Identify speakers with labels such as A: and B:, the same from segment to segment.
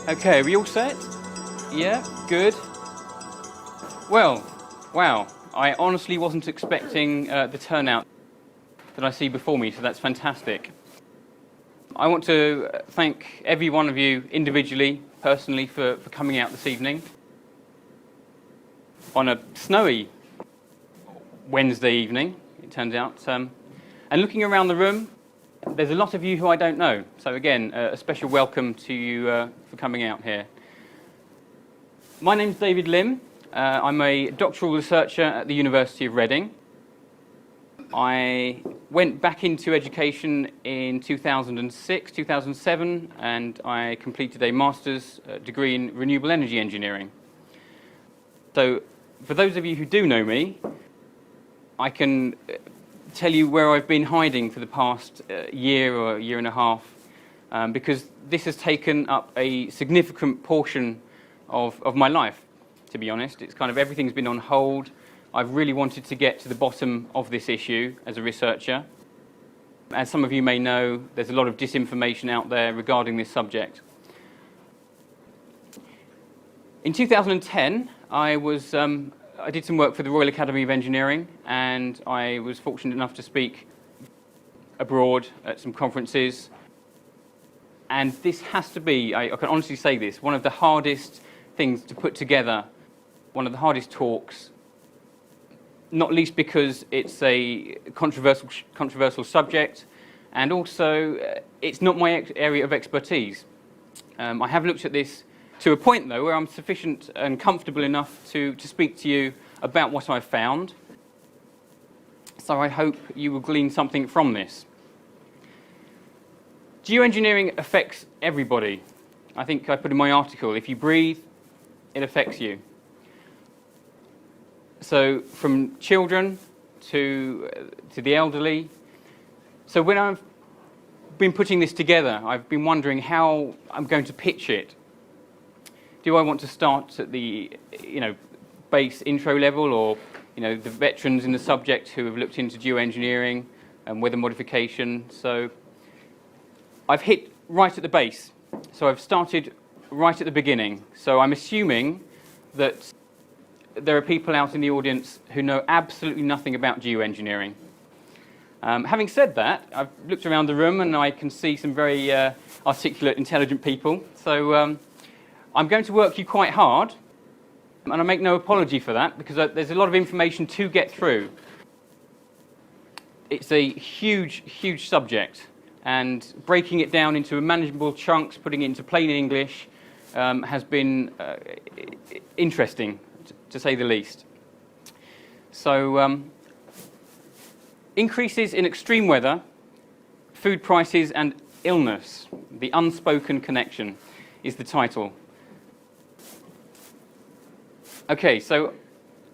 A: Okay, are we all set? Yeah, good. Well, wow, I honestly wasn't expecting the turnout that I see before me, so that's fantastic. I want to thank every one of you individually, personally, for coming out this evening on a snowy Wednesday evening, it turns out. And looking around the room, there's a lot of you who I don't know. So again, a special welcome to you for coming out here. My name's David Lim. I'm a doctoral researcher at the University of Reading. I went back into education in 2006, 2007, and I completed a master's degree in renewable energy engineering. So for those of you who do know me, I can tell you where I've been hiding for the past year or year and a half, because this has taken up a significant portion of my life, to be honest. It's kind of everything's been on hold. I've really wanted to get to the bottom of this issue as a researcher. As some of you may know, there's a lot of disinformation out there regarding this subject. In 2010, I did some work for the Royal Academy of Engineering, and I was fortunate enough to speak abroad at some conferences. And this has to be, I can honestly say this, one of the hardest things to put together, one of the hardest talks, not least because it's a controversial subject, and also it's not my area of expertise. I have looked at this to a point, though, where I'm sufficient and comfortable enough to speak to you about what I've found. So I hope you will glean something from this. Geoengineering affects everybody. I think I put in my article, if you breathe, it affects you. So from children to the elderly. So when I've been putting this together, I've been wondering how I'm going to pitch it. Do I want to start at the base intro level, or the veterans in the subject who have looked into geoengineering and weather modification? So I've hit right at the base. So I've started right at the beginning. So I'm assuming that there are people out in the audience who know absolutely nothing about geoengineering. Having said that, I've looked around the room and I can see some very articulate, intelligent people. So I'm going to work you quite hard, and I make no apology for that, because there's a lot of information to get through. It's a huge, huge subject, and breaking it down into manageable chunks, putting it into plain English, has been interesting, to say the least. So, increases in extreme weather, food prices and illness. The unspoken connection is the title. Okay, so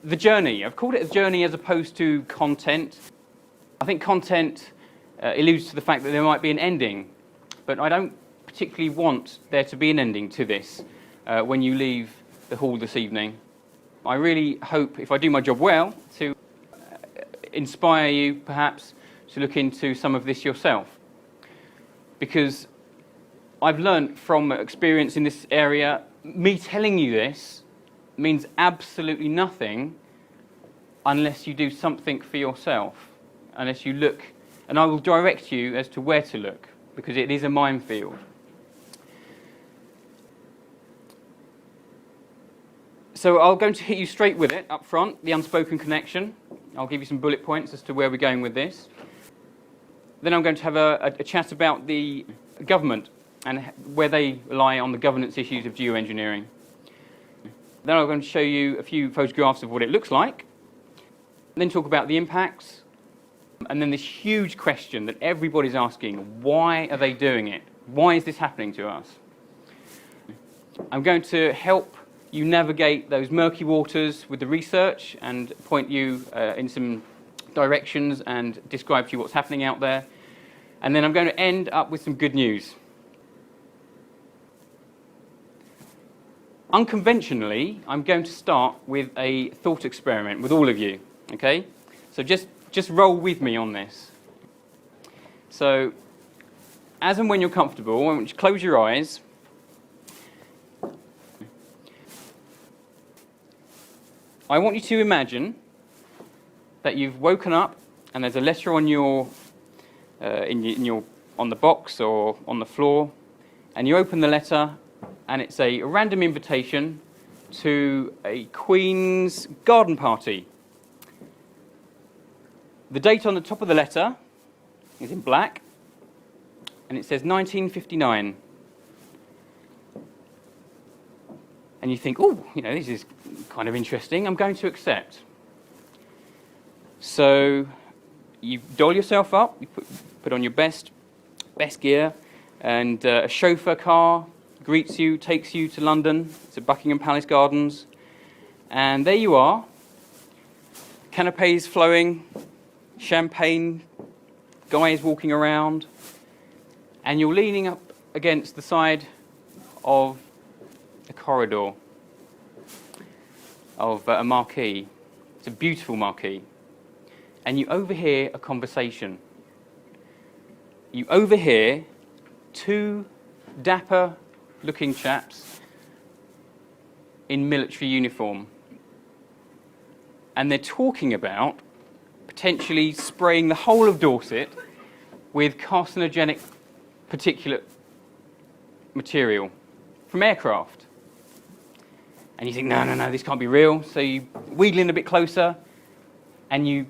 A: the journey. I've called it a journey as opposed to content. I think content alludes to the fact that there might be an ending, but I don't particularly want there to be an ending to this when you leave the hall this evening. I really hope, if I do my job well, to inspire you perhaps to look into some of this yourself. Because I've learned from experience in this area, me telling you this means absolutely nothing unless you do something for yourself, unless you look, and I will direct you as to where to look, because it is a minefield. So I'm going to hit you straight with it up front, the unspoken connection. I'll give you some bullet points as to where we're going with this. Then I'm going to have a chat about the government and where they lie on the governance issues of geoengineering. Then I'm going to show you a few photographs of what it looks like. Then talk about the impacts. And then this huge question that everybody's asking, why are they doing it? Why is this happening to us? I'm going to help you navigate those murky waters with the research and point you in some directions and describe to you what's happening out there. And then I'm going to end up with some good news. Unconventionally, I'm going to start with a thought experiment with all of you, okay? So just roll with me on this. So, as and when you're comfortable, I want you to close your eyes I want you to imagine that you've woken up and there's a letter on on the box or on the floor, and you open the letter and it's a random invitation to a Queen's garden party. The date on the top of the letter is in black and it says 1959. And you think, oh, this is kind of interesting, I'm going to accept. So you doll yourself up, you put on your best gear, and a chauffeur car greets you, takes you to London, to Buckingham Palace Gardens, and there you are, canapes flowing, champagne, guys walking around, and you're leaning up against the side of a corridor of a marquee. It's a beautiful marquee. And you overhear a conversation. You overhear two dapper-looking chaps in military uniform. And they're talking about potentially spraying the whole of Dorset with carcinogenic particulate material from aircraft. And you think, no, this can't be real. So you wheedle in a bit closer and you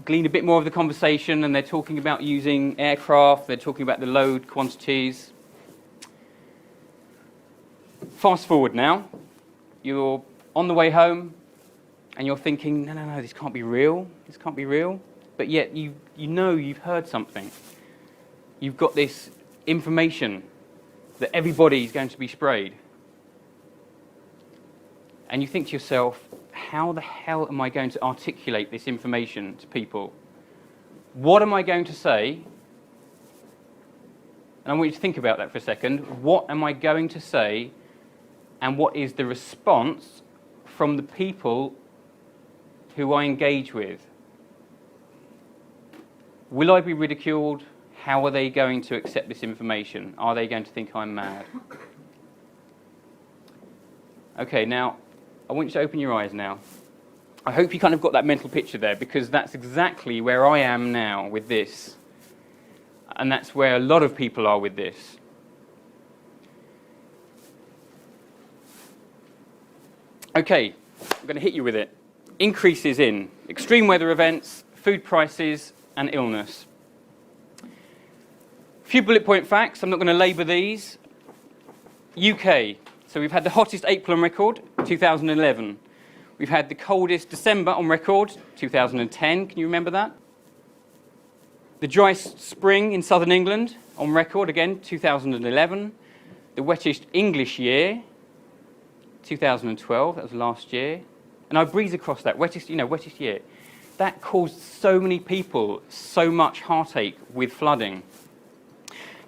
A: glean a bit more of the conversation, and they're talking about using aircraft, they're talking about the load quantities. Fast forward now, you're on the way home and you're thinking, no, this can't be real, but yet you've heard something. You've got this information that everybody's going to be sprayed. And you think to yourself, how the hell am I going to articulate this information to people? What am I going to say? And I want you to think about that for a second. What am I going to say? And what is the response from the people who I engage with? Will I be ridiculed? How are they going to accept this information? Are they going to think I'm mad? Okay, now, I want you to open your eyes now. I hope you kind of got that mental picture there, because that's exactly where I am now with this. And that's where a lot of people are with this. Okay, I'm going to hit you with it. Increases in extreme weather events, food prices, and illness. A few bullet point facts, I'm not going to labour these. UK. So we've had the hottest April on record, 2011. We've had the coldest December on record, 2010. Can you remember that? The driest spring in southern England on record, again, 2011. The wettest English year, 2012. That was last year. And I breeze across that, wettest year. That caused so many people so much heartache with flooding.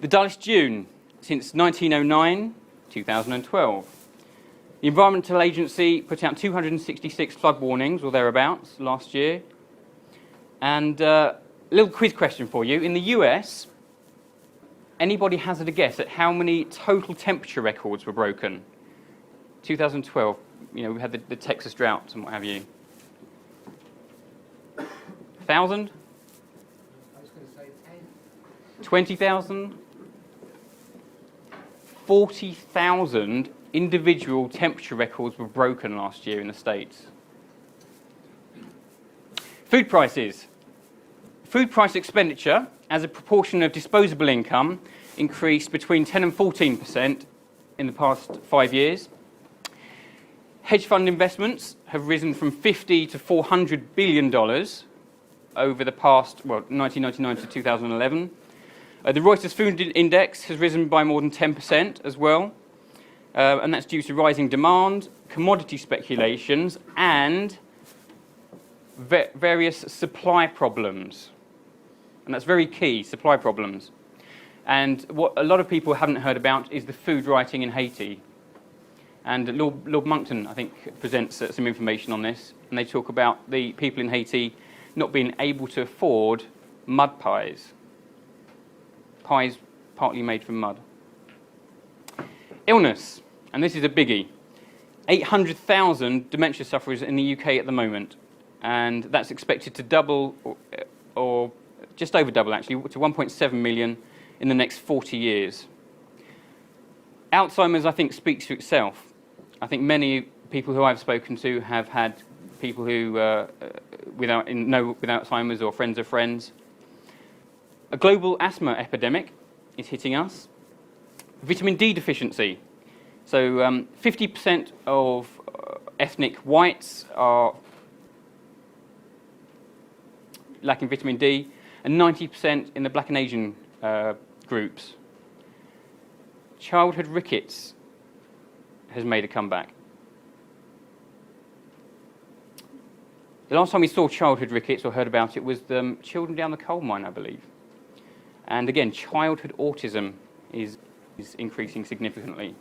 A: The dullest June since 1909. 2012. The Environmental Agency put out 266 flood warnings or thereabouts last year. And a little quiz question for you. In the US, anybody hazard a guess at how many total temperature records were broken? 2012, we had the Texas drought and what have you. 1,000?
B: I was going to say 10.
A: 20,000? 40,000 individual temperature records were broken last year in the States. Food prices. Food price expenditure as a proportion of disposable income increased between 10 and 14% in the past 5 years. Hedge fund investments have risen from $50 to $400 billion over the past, 1999 to 2011. The Reuters Food Index has risen by more than 10% as well, and that's due to rising demand, commodity speculations, and various supply problems. And that's very key, supply problems. And what a lot of people haven't heard about is the food rioting in Haiti. And Lord Monckton, I think, presents some information on this, and they talk about the people in Haiti not being able to afford mud pies. Pies partly made from mud. Illness, and this is a biggie. 800,000 dementia sufferers in the UK at the moment, and that's expected to double, or just over double actually, to 1.7 million in the next 40 years. Alzheimer's, I think, speaks for itself. I think many people who I've spoken to have had people who with Alzheimer's or friends of friends. A global asthma epidemic is hitting us. Vitamin D deficiency. So 50% of ethnic whites are lacking vitamin D, and 90% in the Black and Asian groups. Childhood rickets has made a comeback. The last time we saw childhood rickets or heard about it was the children down the coal mine, I believe. And again, childhood autism is increasing significantly.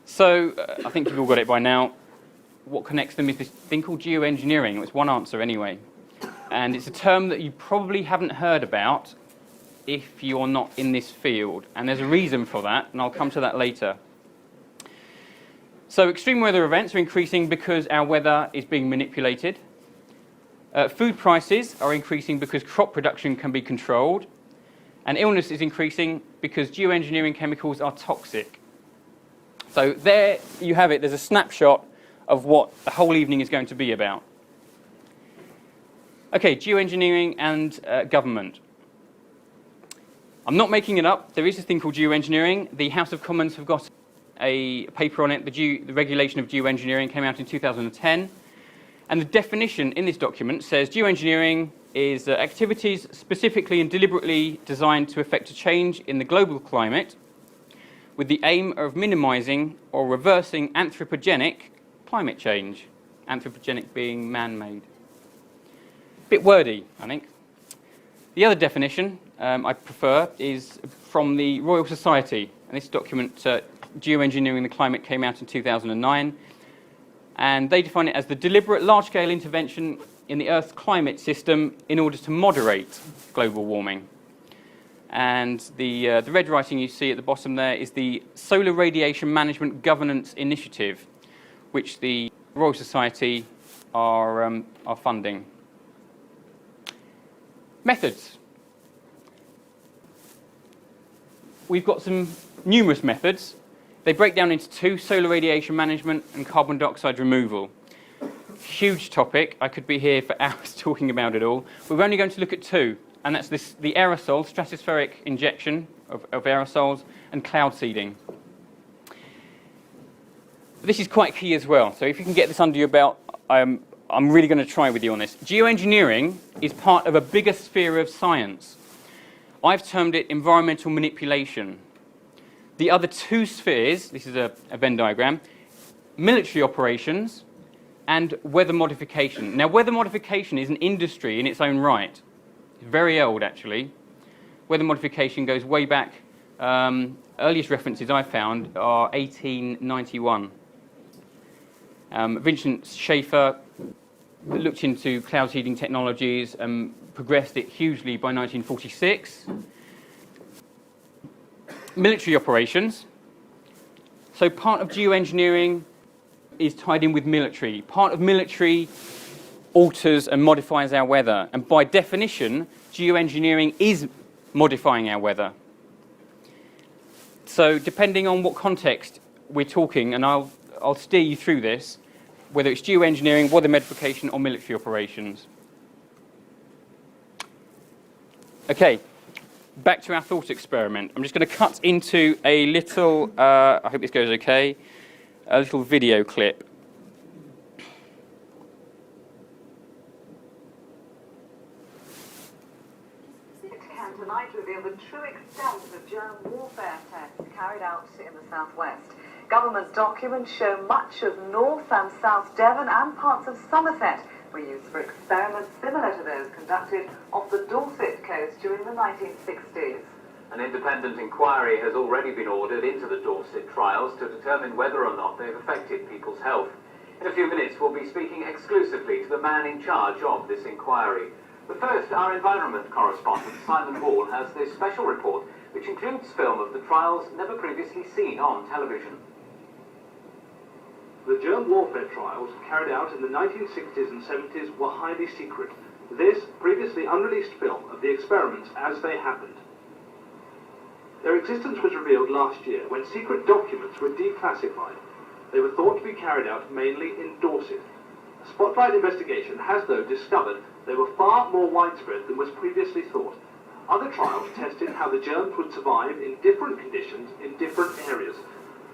A: So I think you've all got it by now. What connects them is this thing called geoengineering. It was one answer anyway. And it's a term that you probably haven't heard about if you're not in this field. And there's a reason for that, and I'll come to that later. So extreme weather events are increasing because our weather is being manipulated. Food prices are increasing because crop production can be controlled. And illness is increasing because geoengineering chemicals are toxic. So there you have it. There's a snapshot of what the whole evening is going to be about. Okay, geoengineering and government. I'm not making it up. There is a thing called geoengineering. The House of Commons have got a paper on it. The regulation of geoengineering came out in 2010. And the definition in this document says geoengineering is activities specifically and deliberately designed to effect a change in the global climate with the aim of minimizing or reversing anthropogenic climate change. Anthropogenic being man-made. Bit wordy, I think. The other definition I prefer is from the Royal Society. And this document, Geoengineering the Climate, came out in 2009. And they define it as the deliberate large-scale intervention in the Earth's climate system in order to moderate global warming. And the red writing you see at the bottom there is the Solar Radiation Management Governance Initiative, which the Royal Society are funding. Methods. We've got some numerous methods. They break down into two: solar radiation management and carbon dioxide removal. Huge topic. I could be here for hours talking about it all. We're only going to look at two, and that's the aerosol, stratospheric injection of aerosols, and cloud seeding. This is quite key as well, so if you can get this under your belt, I'm really going to try with you on this. Geoengineering is part of a bigger sphere of science. I've termed it environmental manipulation. The other two spheres, this is a Venn diagram, military operations and weather modification. Now, weather modification is an industry in its own right. It's very old, actually. Weather modification goes way back. Earliest references I found are 1891. Vincent Schaefer looked into cloud seeding technologies and progressed it hugely by 1946. Military operations. So part of geoengineering is tied in with military. Part of military alters and modifies our weather. And by definition, geoengineering is modifying our weather. So depending on what context we're talking, and I'll steer you through this, whether it's geoengineering, weather modification, or military operations. Okay. Back to our thought experiment. I'm just going to cut into a little, I hope this goes okay, a little video clip.
C: It can tonight reveal the true extent of the germ warfare tests carried out in the southwest. Government documents show much of North and South Devon and parts of Somerset were used for experiments similar to those conducted off the Dorset coast during the 1960s.
D: An independent inquiry has already been ordered into the Dorset trials to determine whether or not they've affected people's health. In a few minutes, we'll be speaking exclusively to the man in charge of this inquiry. But first, our environment correspondent, Simon Hall, has this special report, which includes film of the trials never previously seen on television.
E: the germ warfare trials carried out in the 1960s and 70s were highly secret. This previously unreleased film of the experiments as they happened. Their existence was revealed last year when secret documents were declassified. They were thought to be carried out mainly in Dorset. A spotlight investigation has, though, discovered they were far more widespread than was previously thought. Other trials tested how the germs would survive in different conditions in different areas.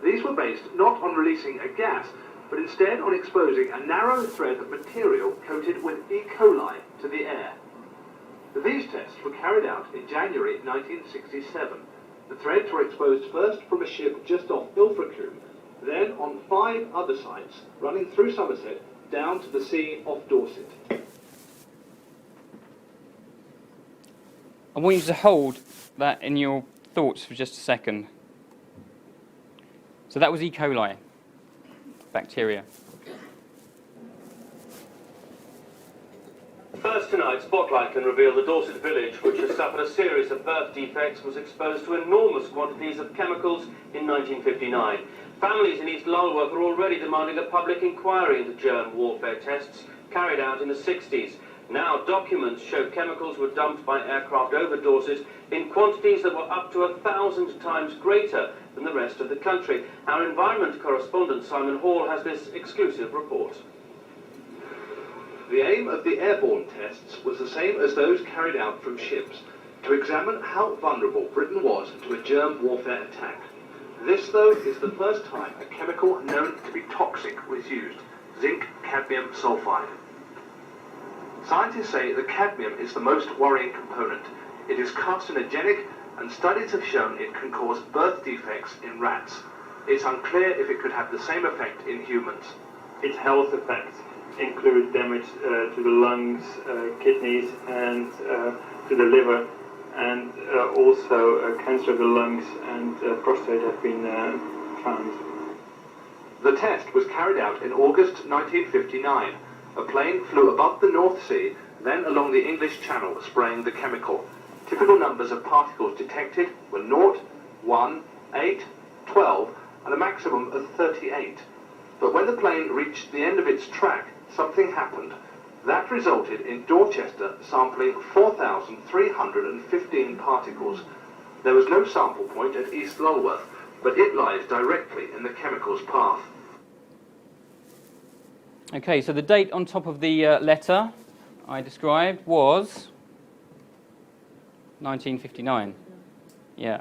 E: These were based not on releasing a gas, but instead on exposing a narrow thread of material coated with E. coli to the air. These tests were carried out in January 1967. The threads were exposed first from a ship just off Ilfracombe, then on 5 other sites running through Somerset down to the sea off Dorset.
A: I want you to hold that in your thoughts for just a second. So that was E. coli, bacteria.
F: First tonight, Spotlight can reveal the Dorset village, which has suffered a series of birth defects, was exposed to enormous quantities of chemicals in 1959. Families in East Lulworth are already demanding a public inquiry into germ warfare tests carried out in the 60s. Now documents show chemicals were dumped by aircraft over Dorset in quantities that were up to 1,000 times greater than the rest of the country. Our environment correspondent Simon Hall has this exclusive report.
E: The aim of the airborne tests was the same as those carried out from ships, to examine how vulnerable Britain was to a germ warfare attack. This, though, is the first time a chemical known to be toxic was used, zinc cadmium sulfide. Scientists say that cadmium is the most worrying component. It is carcinogenic, and studies have shown it can cause birth defects in rats. It's unclear if it could have the same effect in humans.
G: Its health effects include damage to the lungs, kidneys, and to the liver, and also cancer of the lungs and prostate have been found.
E: The test was carried out in August 1959. A plane flew above the North Sea, then along the English Channel, spraying the chemical. Typical numbers of particles detected were 0, 1, 8, 12, and a maximum of 38. But when the plane reached the end of its track, something happened. That resulted in Dorchester sampling 4,315 particles. There was no sample point at East Lulworth, but it lies directly in the chemical's path.
A: Okay, so the date on top of the letter I described was 1959. Yeah.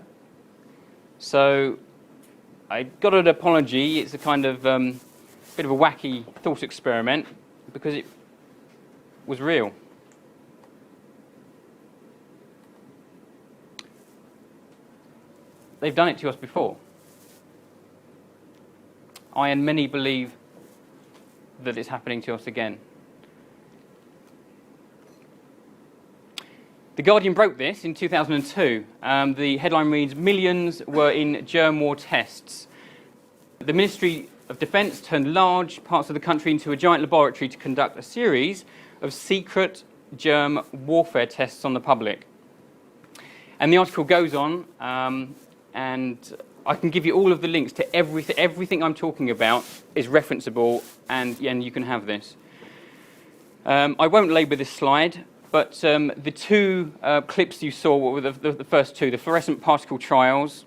A: So I got an apology. It's a kind of bit of a wacky thought experiment because it was real. They've done it to us before. I and many believe that it's happening to us again. The Guardian broke this in 2002. The headline reads, "Millions were in germ war tests." The Ministry of Defence turned large parts of the country into a giant laboratory to conduct a series of secret germ warfare tests on the public. And the article goes on, and I can give you all of the links to everything I'm talking about is referenceable, and you can have this. I won't labour this slide, but the two clips you saw were the first two, the fluorescent particle trials,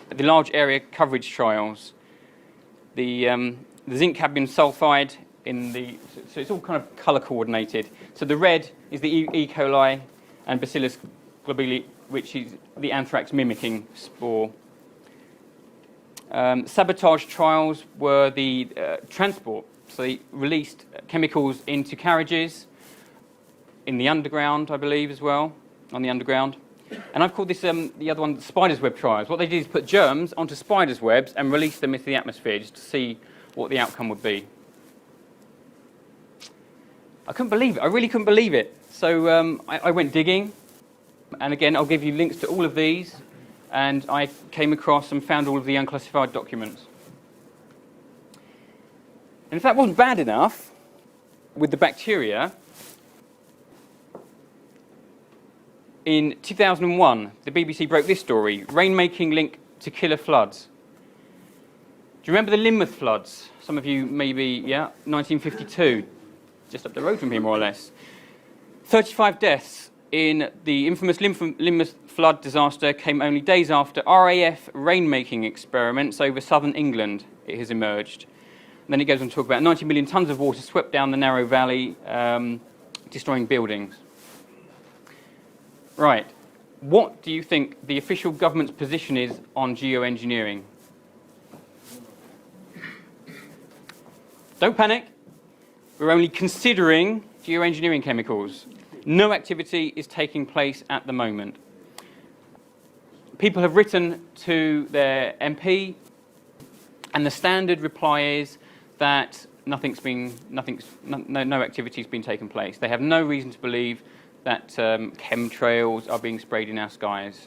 A: the large area coverage trials, the zinc cadmium sulfide so it's all kind of colour coordinated. So the red is the E. coli and Bacillus globuli, which is the anthrax mimicking spore. Sabotage trials were the transport. So they released chemicals into carriages, in the underground, I believe, as well, on the underground. And I've called this, the other one, the spider's web trials. What they did is put germs onto spiders' webs and release them into the atmosphere just to see what the outcome would be. I couldn't believe it. I really couldn't believe it. So I went digging. And again, I'll give you links to all of these. And I came across and found all of the unclassified documents. And if that wasn't bad enough, with the bacteria, in 2001, the BBC broke this story, rainmaking link to killer floods. you remember the Lynmouth floods? Some of you maybe, yeah, 1952, just up the road from here more or less. 35 deaths in the infamous Lynmouth flood disaster came only days after RAF rainmaking experiments over southern England, it has emerged. And then it goes on to talk about 90 million tonnes of water swept down the narrow valley, destroying buildings. Right, what do you think the official government's position is on geoengineering? Don't panic, we're only considering geoengineering chemicals. No activity is taking place at the moment. People have written to their MP, and the standard reply is that no activity has been taking place. They have no reason to believe that chemtrails are being sprayed in our skies.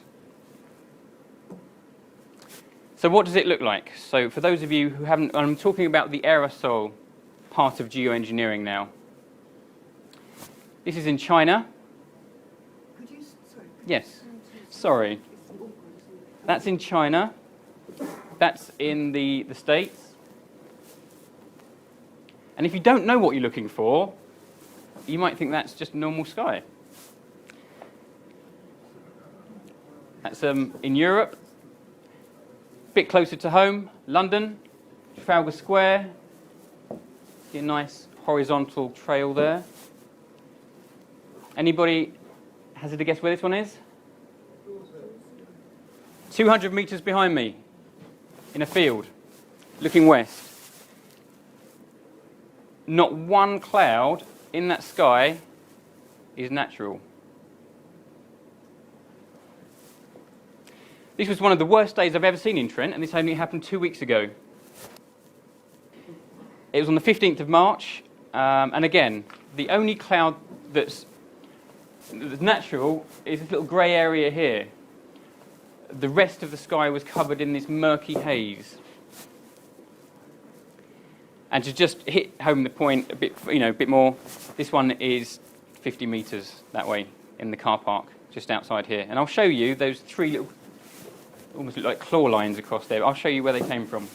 A: So what does it look like? So for those of you who haven't, I'm talking about the aerosol part of geoengineering now. This is in China. Yes, sorry. That's in China. That's in the States. And if you don't know what you're looking for, you might think that's just normal sky. That's in Europe, a bit closer to home, London, Trafalgar Square. See a nice horizontal trail there. Anybody hazard a guess where this one is? 200 metres behind me, in a field, looking west. Not one cloud in that sky is natural. This was one of the worst days I've ever seen in Trent, and this only happened 2 weeks ago. It was on the 15th of March, and again, the only cloud that's natural is this little grey area here. The rest of the sky was covered in this murky haze. And to just hit home the point a bit more, this one is 50 metres that way in the car park, just outside here. And I'll show you those three little, almost look like claw lines across there. I'll show you where they came from.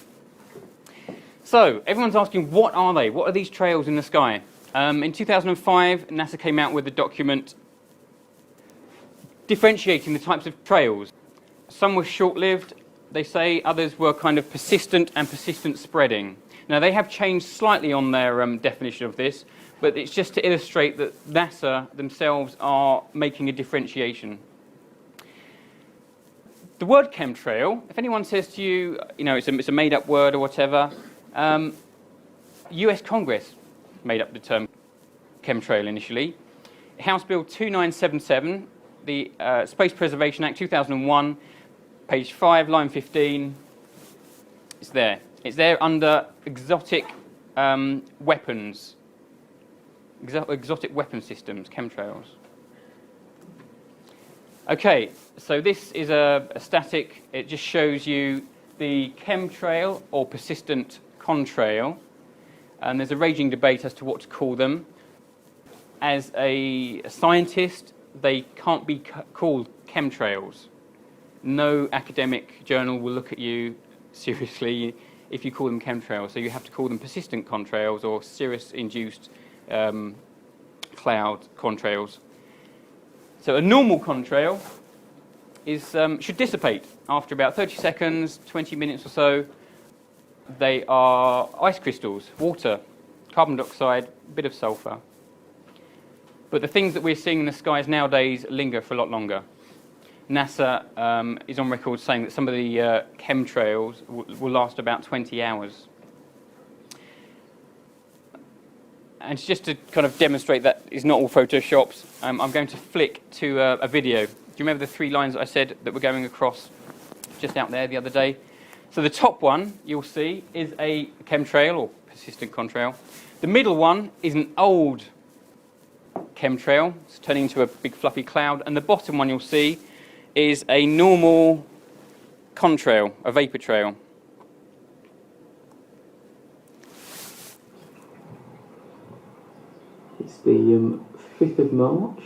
A: So, everyone's asking, what are they? What are these trails in the sky? In 2005, NASA came out with a document differentiating the types of trails. Some were short-lived, they say, others were kind of persistent and persistent spreading. Now, they have changed slightly on their definition of this, but it's just to illustrate that NASA themselves are making a differentiation. The word chemtrail, if anyone says to you, it's a made-up word or whatever, US Congress made up the term chemtrail initially. House Bill 2977, the Space Preservation Act 2001, page 5, line 15, it's there. It's there under exotic weapons, exotic weapon systems, chemtrails. Okay, so this is a static. It just shows you the chemtrail or persistent contrail, and there's a raging debate as to what to call them. As a scientist, they can't be called chemtrails. No academic journal will look at you seriously if you call them chemtrails, so you have to call them persistent contrails or cirrus-induced cloud contrails. So a normal contrail should dissipate after about 30 seconds, 20 minutes or so. They are ice crystals, water, carbon dioxide, a bit of sulfur. But the things that we're seeing in the skies nowadays linger for a lot longer. NASA is on record saying that some of the chemtrails will last about 20 hours. And just to kind of demonstrate that it's not all photoshops, I'm going to flick to a video. Do you remember the 3 lines that I said that were going across just out there the other day? So the top one, you'll see, is a chemtrail or persistent contrail. The middle one is an old chemtrail. It's turning into a big fluffy cloud. And the bottom one you'll see is a normal contrail, a vapor trail.
H: It's the 5th of March.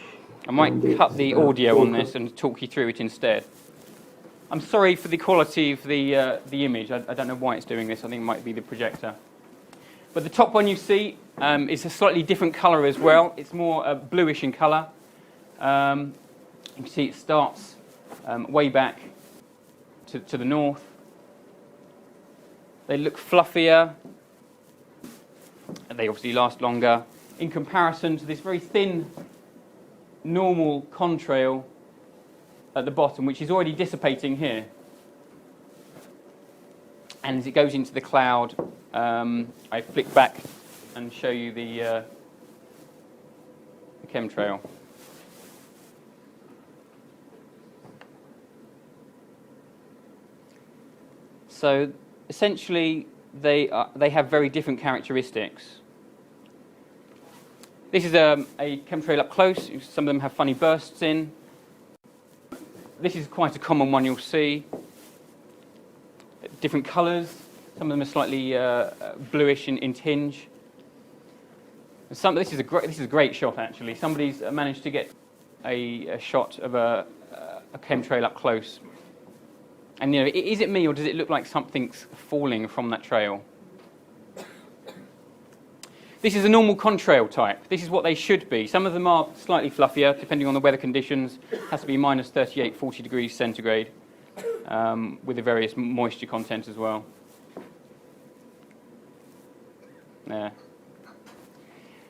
A: I might cut the audio on this and talk you through it instead. I'm sorry for the quality of the image. I don't know why it's doing this. I think it might be the projector. But the top one you see is a slightly different colour as well. It's more bluish in colour. You can see it starts way back to the north. They look fluffier. And they obviously last longer in comparison to this very thin normal contrail at the bottom, which is already dissipating here. And as it goes into the cloud, I flick back and show you the chemtrail. So essentially, they have very different characteristics. This is a chemtrail up close. Some of them have funny bursts in. This is quite a common one you'll see. Different colours. Some of them are slightly bluish in tinge. And this is a great shot actually. Somebody's managed to get a shot of a chemtrail up close. And you know, is it me or does it look like something's falling from that trail? This is a normal contrail type. This is what they should be. Some of them are slightly fluffier, depending on the weather conditions. It has to be minus 38, 40 degrees centigrade, with the various moisture content as well. There.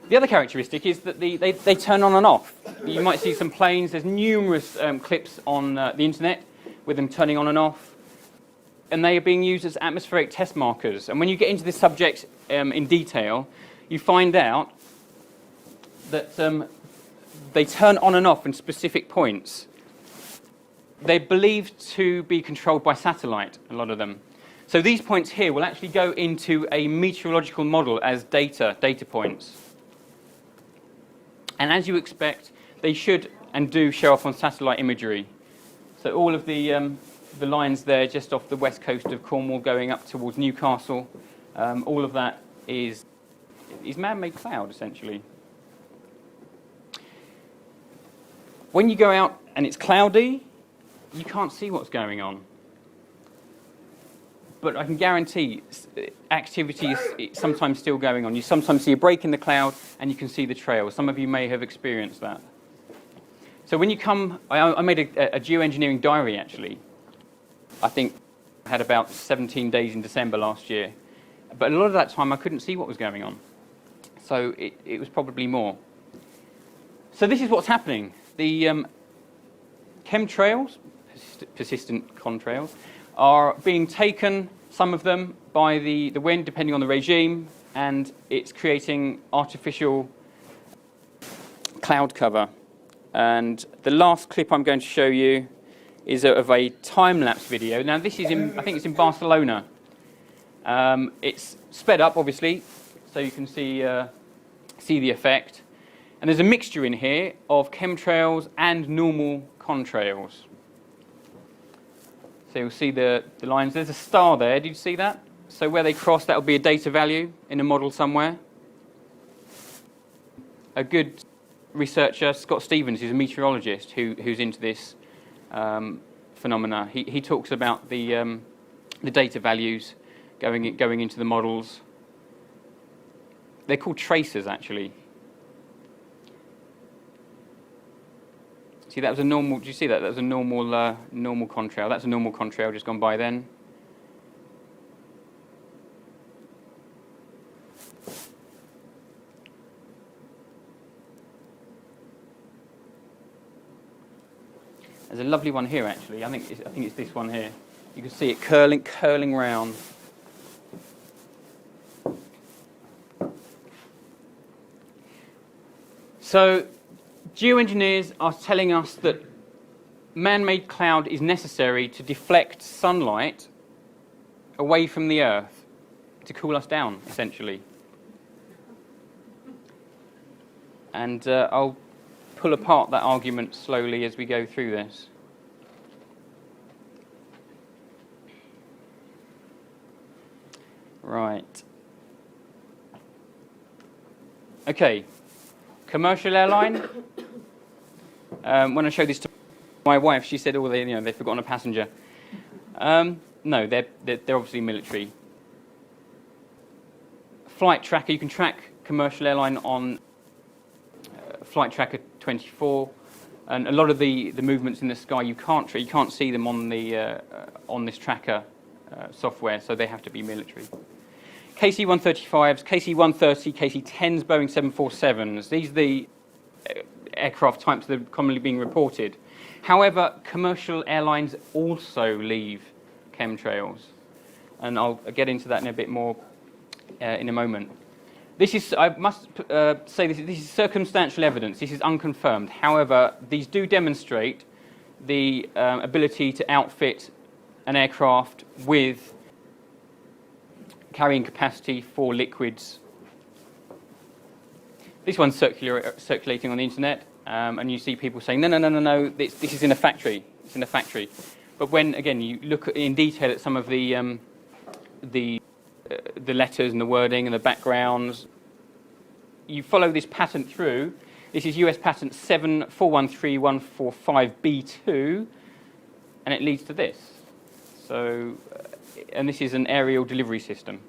A: The other characteristic is that they turn on and off. You might see some planes. There's numerous clips on the internet with them turning on and off. And they are being used as atmospheric test markers. And when you get into this subject in detail, you find out that they turn on and off in specific points. They're believed to be controlled by satellite, a lot of them. So these points here will actually go into a meteorological model as data points. And as you expect, they should and do show up on satellite imagery. So all of the lines there just off the west coast of Cornwall going up towards Newcastle, all of that is man-made cloud, essentially. When you go out and it's cloudy, you can't see what's going on. But I can guarantee activity is sometimes still going on. You sometimes see a break in the cloud and you can see the trail. Some of you may have experienced that. So when you come, I made a geoengineering diary actually. I think I had about 17 days in December last year. But a lot of that time I couldn't see what was going on. So it was probably more. So this is what's happening. The chemtrails, persistent contrails, are being taken, some of them, by the wind, depending on the regime, and it's creating artificial cloud cover. And the last clip I'm going to show you is of a time-lapse video. Now this is I think it's in Barcelona. It's sped up, obviously, so you can see the effect. And there's a mixture in here of chemtrails and normal contrails. So you'll see the lines. There's a star there. Did you see that? So where they cross, that will be a data value in a model somewhere. A good researcher, Scott Stevens, who's a meteorologist who's into this phenomena. He talks about the data values going into the models. They're called tracers, actually. See, that was a normal. Did you see that? That was a normal contrail. That's a normal contrail just gone by then. There's a lovely one here, actually. I think it's this one here. You can see it curling round. So, geoengineers are telling us that man-made cloud is necessary to deflect sunlight away from the Earth, to cool us down, essentially. And I'll pull apart that argument slowly as we go through this. Right. Okay. Commercial airline. When I showed this to my wife, she said, "Oh, they've forgotten a passenger." No, they're obviously military. Flight tracker, you can track commercial airline on Flight Tracker 24, and a lot of the movements in the sky you can't see them on the on this tracker software, so they have to be military. KC-135s, KC-130, KC-10s, Boeing 747s. These are the aircraft types that are commonly being reported. However, commercial airlines also leave chemtrails, and I'll get into that in a bit more in a moment. This is, I must say, this is circumstantial evidence. This is unconfirmed. However, these do demonstrate the ability to outfit an aircraft with carrying capacity for liquids. This one's circulating on the internet, and you see people saying, no, this is in a factory. It's in a factory. But when, again, you look in detail at some of the letters and the wording and the backgrounds, you follow this patent through. This is US patent 7413145B2, and it leads to this. So, and this is an aerial delivery system.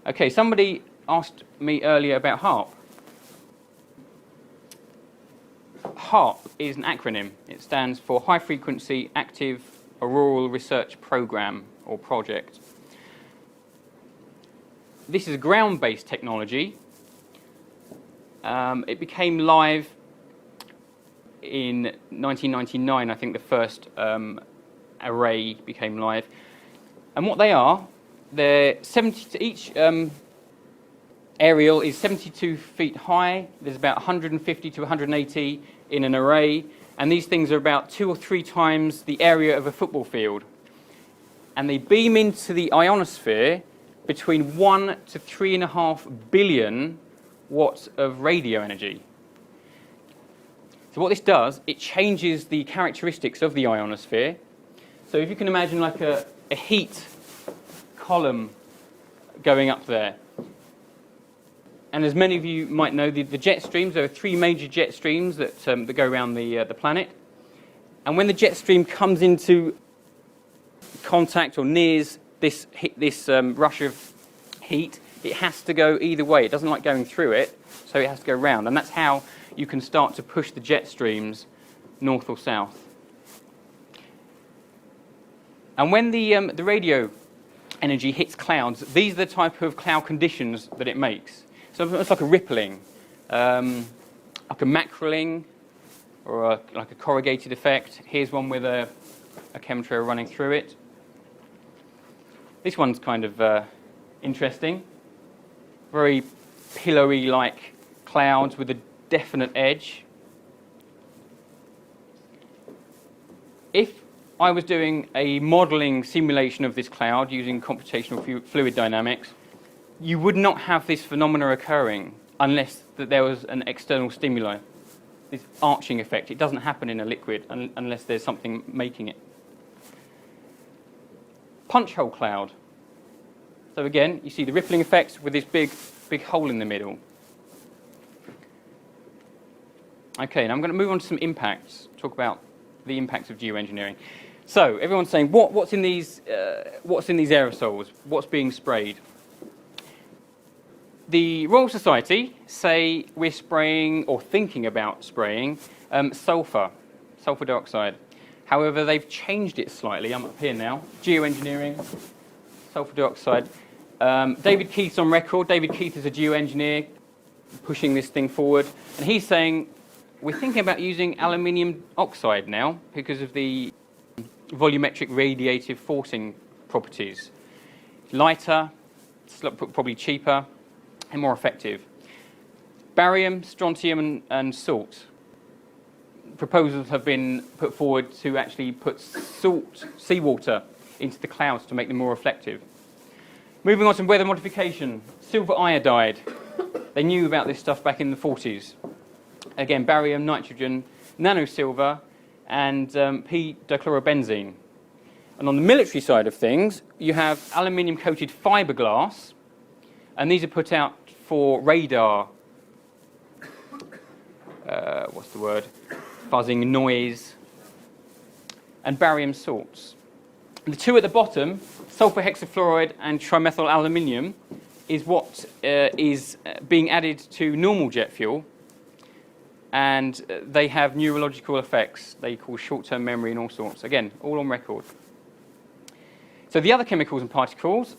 A: Okay, somebody asked me earlier about HARP. HARP is an acronym. It stands for High Frequency Active Auroral Research Program or Project. This is a ground-based technology. It became live in 1999. I think the first array became live. And what they are, they're 70 to each aerial is 72 feet high. There's about 150 to 180 in an array, and these things are about 2 or 3 times the area of a football field. And they beam into the ionosphere between 1 to 3.5 billion watts of radio energy. So what this does, it changes the characteristics of the ionosphere. So if you can imagine like a heat column going up there. And as many of you might know, the jet streams, there are 3 major jet streams that go around the planet. And when the jet stream comes into contact or nears this rush of heat, it has to go either way. It doesn't like going through it, so it has to go round. And that's how you can start to push the jet streams north or south. And when the radio energy hits clouds, these are the type of cloud conditions that it makes. So it's like a rippling, like a mackerelling, or like a corrugated effect. Here's one with a chemtrail running through it. This one's kind of interesting. Very pillory-like clouds with a definite edge. If I was doing a modeling simulation of this cloud using computational fluid dynamics, you would not have this phenomena occurring unless that there was an external stimuli. This arching effect, it doesn't happen in a liquid unless there's something making it. Punch hole cloud. So again, you see the rippling effects with this big hole in the middle. Okay, now I'm going to move on to some impacts, talk about the impacts of geoengineering. So everyone's saying, what's in these aerosols? What's being sprayed? The Royal Society say we're spraying, or thinking about spraying, sulfur dioxide. However, they've changed it slightly. I'm up here now. Geoengineering, sulfur dioxide. David Keith's on record. David Keith is a geoengineer pushing this thing forward. And he's saying, we're thinking about using aluminium oxide now because of the volumetric radiative forcing properties. Lighter, probably cheaper, and more effective. Barium, strontium, and salt. Proposals have been put forward to actually put seawater into the clouds to make them more reflective. Moving on to weather modification. Silver iodide. They knew about this stuff back in the 40s. Again, barium, nitrogen, nanosilver, and p-dichlorobenzene. And on the military side of things, you have aluminium-coated fiberglass, and these are put out for radar, fuzzing, noise. and barium salts. The two at the bottom, sulfur hexafluoride and trimethyl aluminium, is what is being added to normal jet fuel, and they have neurological effects. They cause short-term memory and all sorts. Again, all on record. So the other chemicals and particles,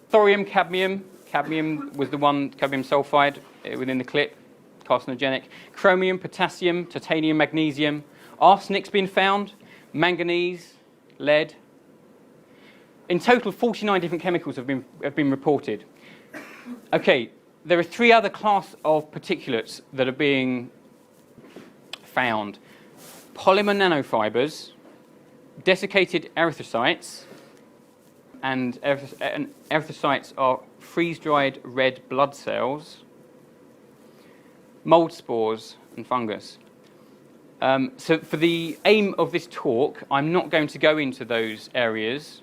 A: thorium, cadmium. Cadmium was the one, cadmium sulfide within the clip, carcinogenic. Chromium, potassium, titanium, magnesium. Arsenic's been found, manganese, lead. In total, 49 different chemicals have been reported. Okay, there are 3 other class of particulates that are being found. Polymer nanofibers, desiccated erythrocytes, and erythrocytes are freeze-dried red blood cells, mold spores, and fungus. So for the aim of this talk, I'm not going to go into those areas.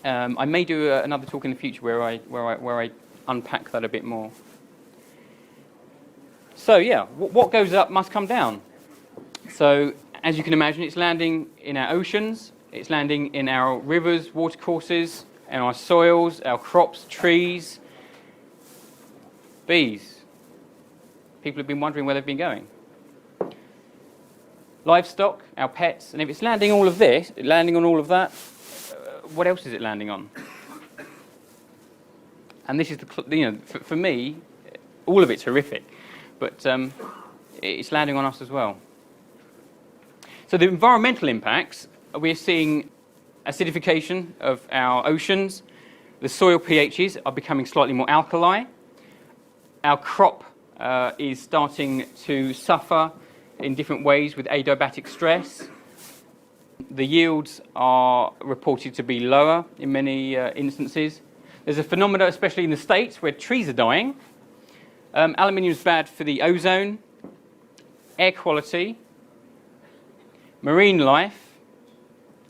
A: I may do another talk in the future where I unpack that a bit more. So yeah, what goes up must come down. So as you can imagine, it's landing in our oceans, it's landing in our rivers, watercourses, and our soils, our crops, trees, bees. People have been wondering where they've been going. Livestock, our pets, and if it's landing all of this, landing on all of that, what else is it landing on? And this is for me, all of it's horrific, but it's landing on us as well. So the environmental impacts, we're seeing acidification of our oceans. The soil pHs are becoming slightly more alkali. Our crop is starting to suffer in different ways with adiabatic stress. The yields are reported to be lower in many instances. There's a phenomenon, especially in the States, where trees are dying. Aluminium is bad for the ozone, air quality, marine life,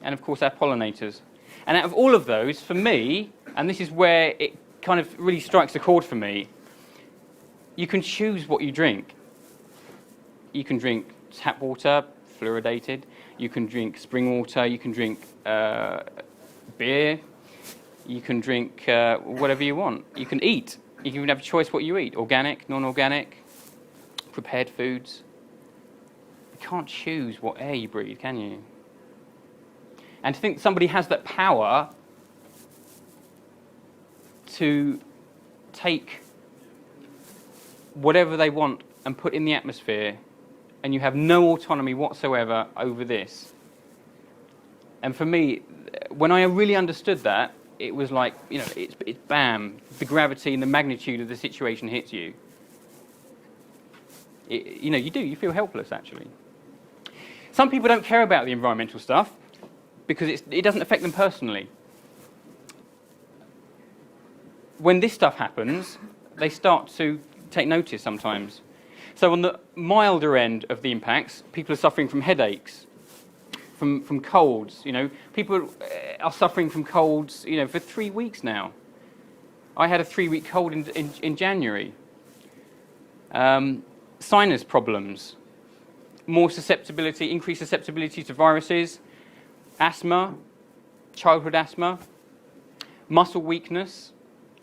A: and of course our pollinators. And out of all of those, for me, and this is where it kind of really strikes a chord for me, you can choose what you drink. You can drink tap water, fluoridated. You can drink spring water. You can drink beer. You can drink whatever you want. You can eat. You can even have a choice what you eat. Organic, non-organic, prepared foods. You can't choose what air you breathe, can you? And to think somebody has that power to take whatever they want and put in the atmosphere, and you have no autonomy whatsoever over this. And for me, when I really understood that, it was like, it's bam, the gravity and the magnitude of the situation hits you. You feel helpless, actually. Some people don't care about the environmental stuff because it doesn't affect them personally. When this stuff happens, they start to take notice sometimes. So on the milder end of the impacts, people are suffering from headaches, from colds. People are suffering from colds, for 3 weeks now. I had a 3-week cold in January. Sinus problems, increased susceptibility to viruses, asthma, childhood asthma, muscle weakness,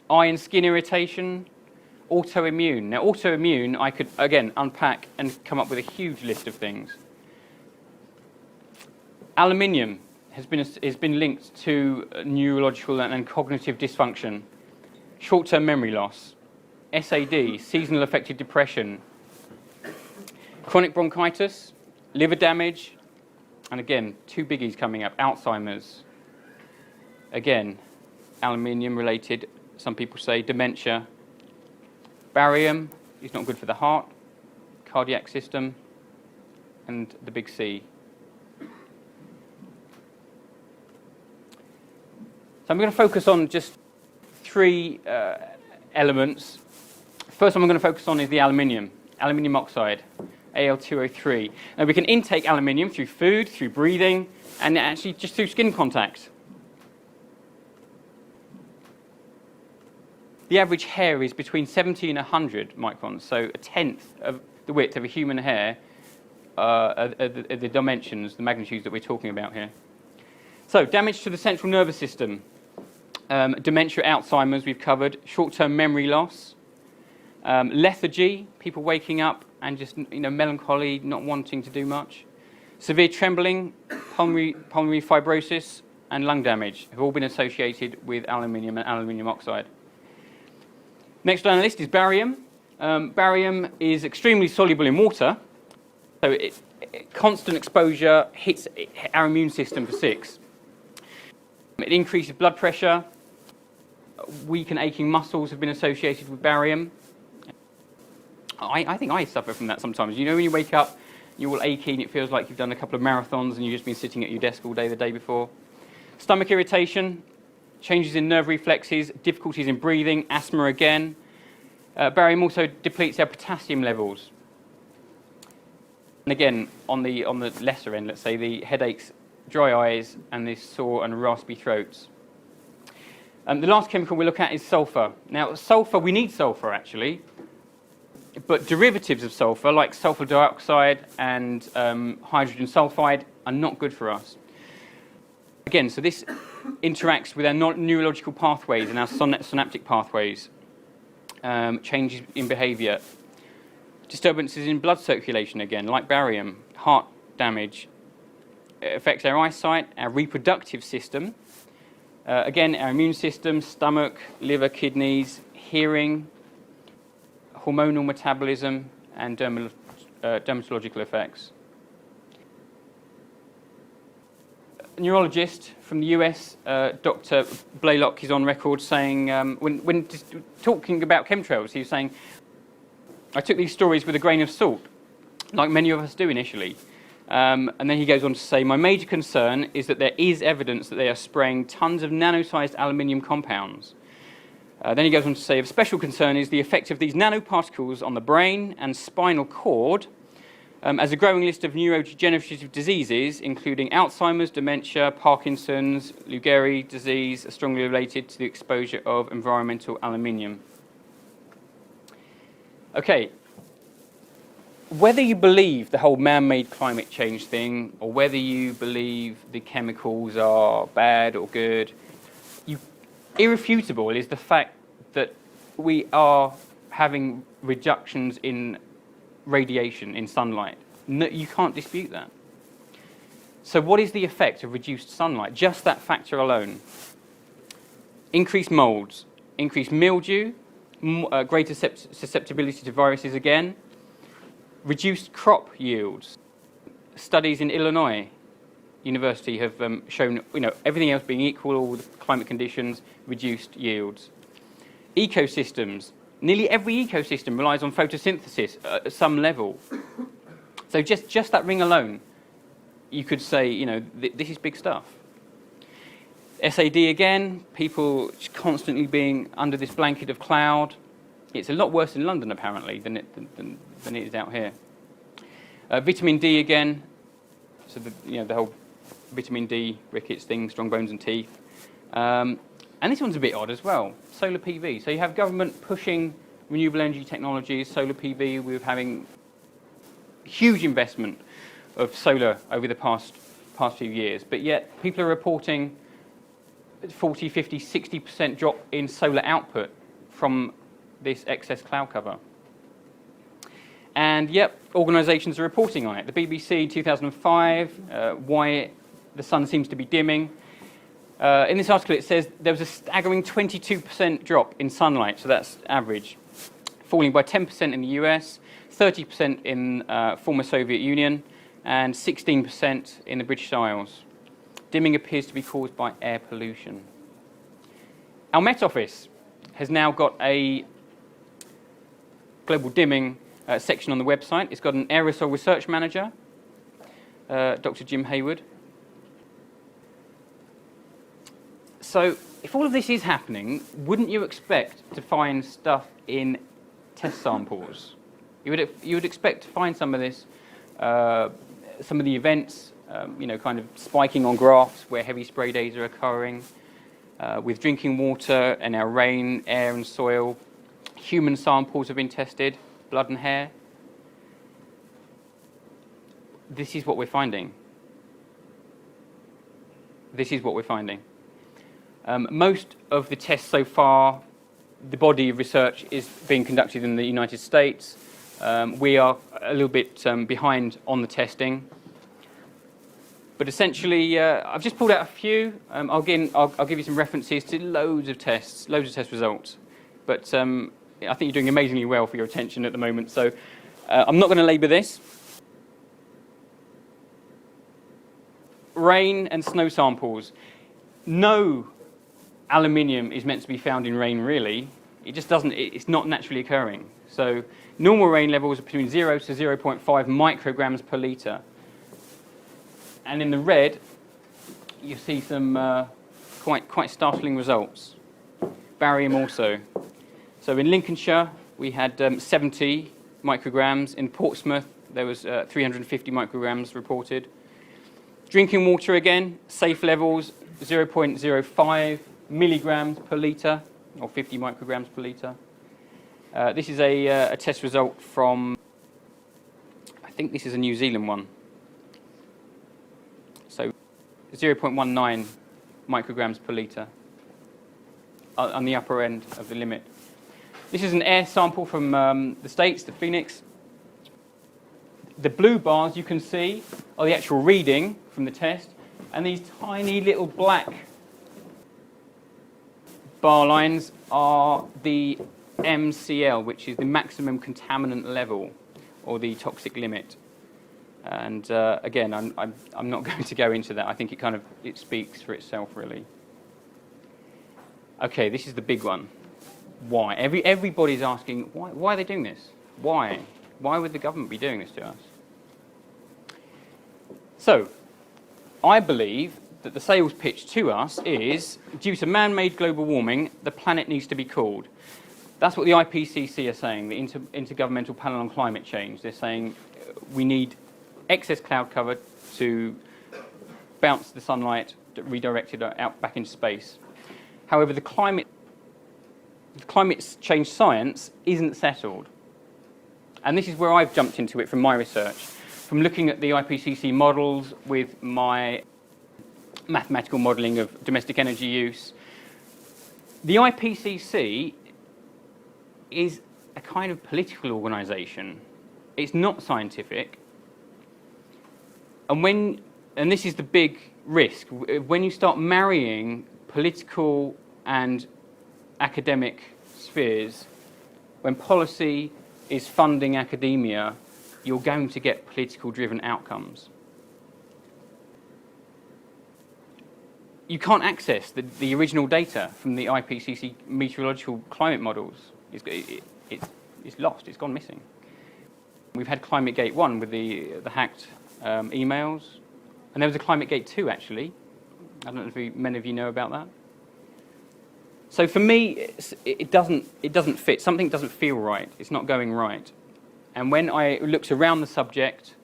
A: eye and skin irritation, autoimmune. Now, autoimmune, I could, again, unpack and come up with a huge list of things. Aluminium has been linked to neurological and cognitive dysfunction, short-term memory loss, SAD, seasonal affective depression, chronic bronchitis, liver damage, and again, 2 biggies coming up, Alzheimer's. Again, aluminium-related, some people say dementia. Barium is not good for the heart, cardiac system, and the big C. So I'm going to focus on just 3 elements. First one I'm going to focus on is the aluminium oxide, Al2O3. Now we can intake aluminium through food, through breathing, and actually just through skin contact. The average hair is between 70 and 100 microns, so a tenth of the width of a human hair are the dimensions, the magnitudes that we're talking about here. So, damage to the central nervous system, dementia, Alzheimer's, we've covered, short-term memory loss, lethargy, people waking up and just melancholy, not wanting to do much, severe trembling, pulmonary fibrosis, and lung damage have all been associated with aluminium and aluminium oxide. Next on the list is barium. Barium is extremely soluble in water, so constant exposure hits our immune system for 6. It increases blood pressure. Weak and aching muscles have been associated with barium. I think I suffer from that sometimes. When you wake up, you're all achy and it feels like you've done a couple of marathons and you've just been sitting at your desk all day the day before. Stomach irritation, changes in nerve reflexes, difficulties in breathing, asthma again. Barium also depletes our potassium levels. And again, on the lesser end, let's say, the headaches, dry eyes, and the sore and raspy throats. The last chemical we'll look at is sulfur. Now, sulfur, we need sulfur actually, but derivatives of sulfur, like sulfur dioxide and hydrogen sulfide, are not good for us. Again, so this interacts with our neurological pathways and our synaptic pathways, changes in behaviour, disturbances in blood circulation again, like barium, heart damage. It affects our eyesight, our reproductive system, again, our immune system, stomach, liver, kidneys, hearing, hormonal metabolism, and dermatological effects. A neurologist from the US, Dr. Blaylock, is on record saying, when talking about chemtrails, he was saying, I took these stories with a grain of salt, like many of us do initially. And then he goes on to say, my major concern is that there is evidence that they are spraying tons of nano-sized aluminium compounds. Then he goes on to say, of special concern is the effect of these nanoparticles on the brain and spinal cord, as a growing list of neurodegenerative diseases, including Alzheimer's, dementia, Parkinson's, Lou Gehrig disease, are strongly related to the exposure of environmental aluminium. Okay, whether you believe the whole man-made climate change thing, or whether you believe the chemicals are bad or good, irrefutable is the fact that we are having reductions in radiation in sunlight. No, you can't dispute that. So what is the effect of reduced sunlight? Just that factor alone. Increased molds, increased mildew, greater susceptibility to viruses again, reduced crop yields. Studies in Illinois University have shown, everything else being equal, all the climate conditions, reduced yields. Ecosystems. Nearly every ecosystem relies on photosynthesis at some level. So just that ring alone, you could say, this is big stuff. SAD again, people constantly being under this blanket of cloud. It's a lot worse in London, apparently, than it is out here. Vitamin D again, so the whole vitamin D, rickets thing, strong bones and teeth. And this one's a bit odd as well, solar PV. So you have government pushing renewable energy technologies, solar PV, we're having huge investment of solar over the past few years, but yet people are reporting 40, 50, 60% drop in solar output from this excess cloud cover. And yep, organisations are reporting on it. The BBC in 2005, why the sun seems to be dimming. In this article it says there was a staggering 22% drop in sunlight, so that's average, falling by 10% in the US, 30% in former Soviet Union, and 16% in the British Isles. Dimming appears to be caused by air pollution. Our Met Office has now got a global dimming section on the website. It's got an aerosol research manager, Dr. Jim Hayward. So if all of this is happening, wouldn't you expect to find stuff in test samples? You would expect to find some of this, some of the events, kind of spiking on graphs where heavy spray days are occurring, with drinking water and our rain, air and soil. Human samples have been tested, blood and hair. this is what we're finding. This is what we're finding. Most of the tests so far, the body of research is being conducted in the United States. We are a little bit behind on the testing. But essentially, I've just pulled out a few. I'll give you some references to loads of test results. But I think you're doing amazingly well for your attention at the moment, so I'm not going to labour this. Rain and snow samples. No aluminium is meant to be found in rain, really. It just doesn't, it's not naturally occurring. So normal rain levels are between 0 to 0.5 micrograms per litre. And in the red, you see some quite startling results. Barium also. So in Lincolnshire, we had 70 micrograms. In Portsmouth, there was 350 micrograms reported. Drinking water again, safe levels, 0.05 milligrams per litre, or 50 micrograms per litre. This is a test result from, I think this is a New Zealand one. So 0.19 micrograms per litre on the upper end of the limit. This is an air sample from the States, the Phoenix. The blue bars you can see are the actual reading from the test, and these tiny little black bar lines are the MCL, which is the maximum contaminant level, or the toxic limit. And again, I'm not going to go into that. I think it speaks for itself, really. Okay, this is the big one. Why? Everybody's asking, why are they doing this? Why? Why would the government be doing this to us? So, I believe that the sales pitch to us is, due to man-made global warming, the planet needs to be cooled. That's what the IPCC are saying, the Intergovernmental Panel on Climate Change. They're saying we need excess cloud cover to bounce the sunlight, redirect it out back into space. However, the climate change science isn't settled. And this is where I've jumped into it from my research. From looking at the IPCC models with my mathematical modelling of domestic energy use, the IPCC is a kind of political organisation. It's not scientific. And this is the big risk, when you start marrying political and academic spheres, when policy is funding academia, you're going to get political-driven outcomes. You can't access the original data from the IPCC meteorological climate models. It's lost, it's gone missing. We've had ClimateGate 1 with the hacked emails, and there was a ClimateGate 2 actually. I don't know if many of you know about that. So for me, it doesn't fit. Something doesn't feel right. It's not going right. And when I looked around the subject,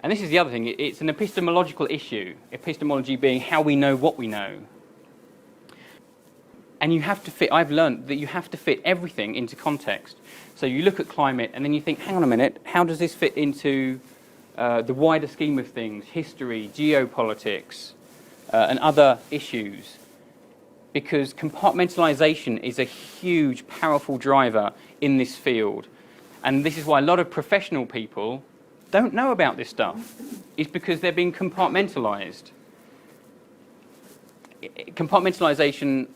A: and this is the other thing, it's an epistemological issue. Epistemology being how we know what we know. And you have to fit, I've learned that you have to fit everything into context. So you look at climate and then you think, hang on a minute, how does this fit into the wider scheme of things, history, geopolitics, and other issues? Because compartmentalization is a huge, powerful driver in this field. And this is why a lot of professional people don't know about this stuff. It's because they're being compartmentalized. Compartmentalization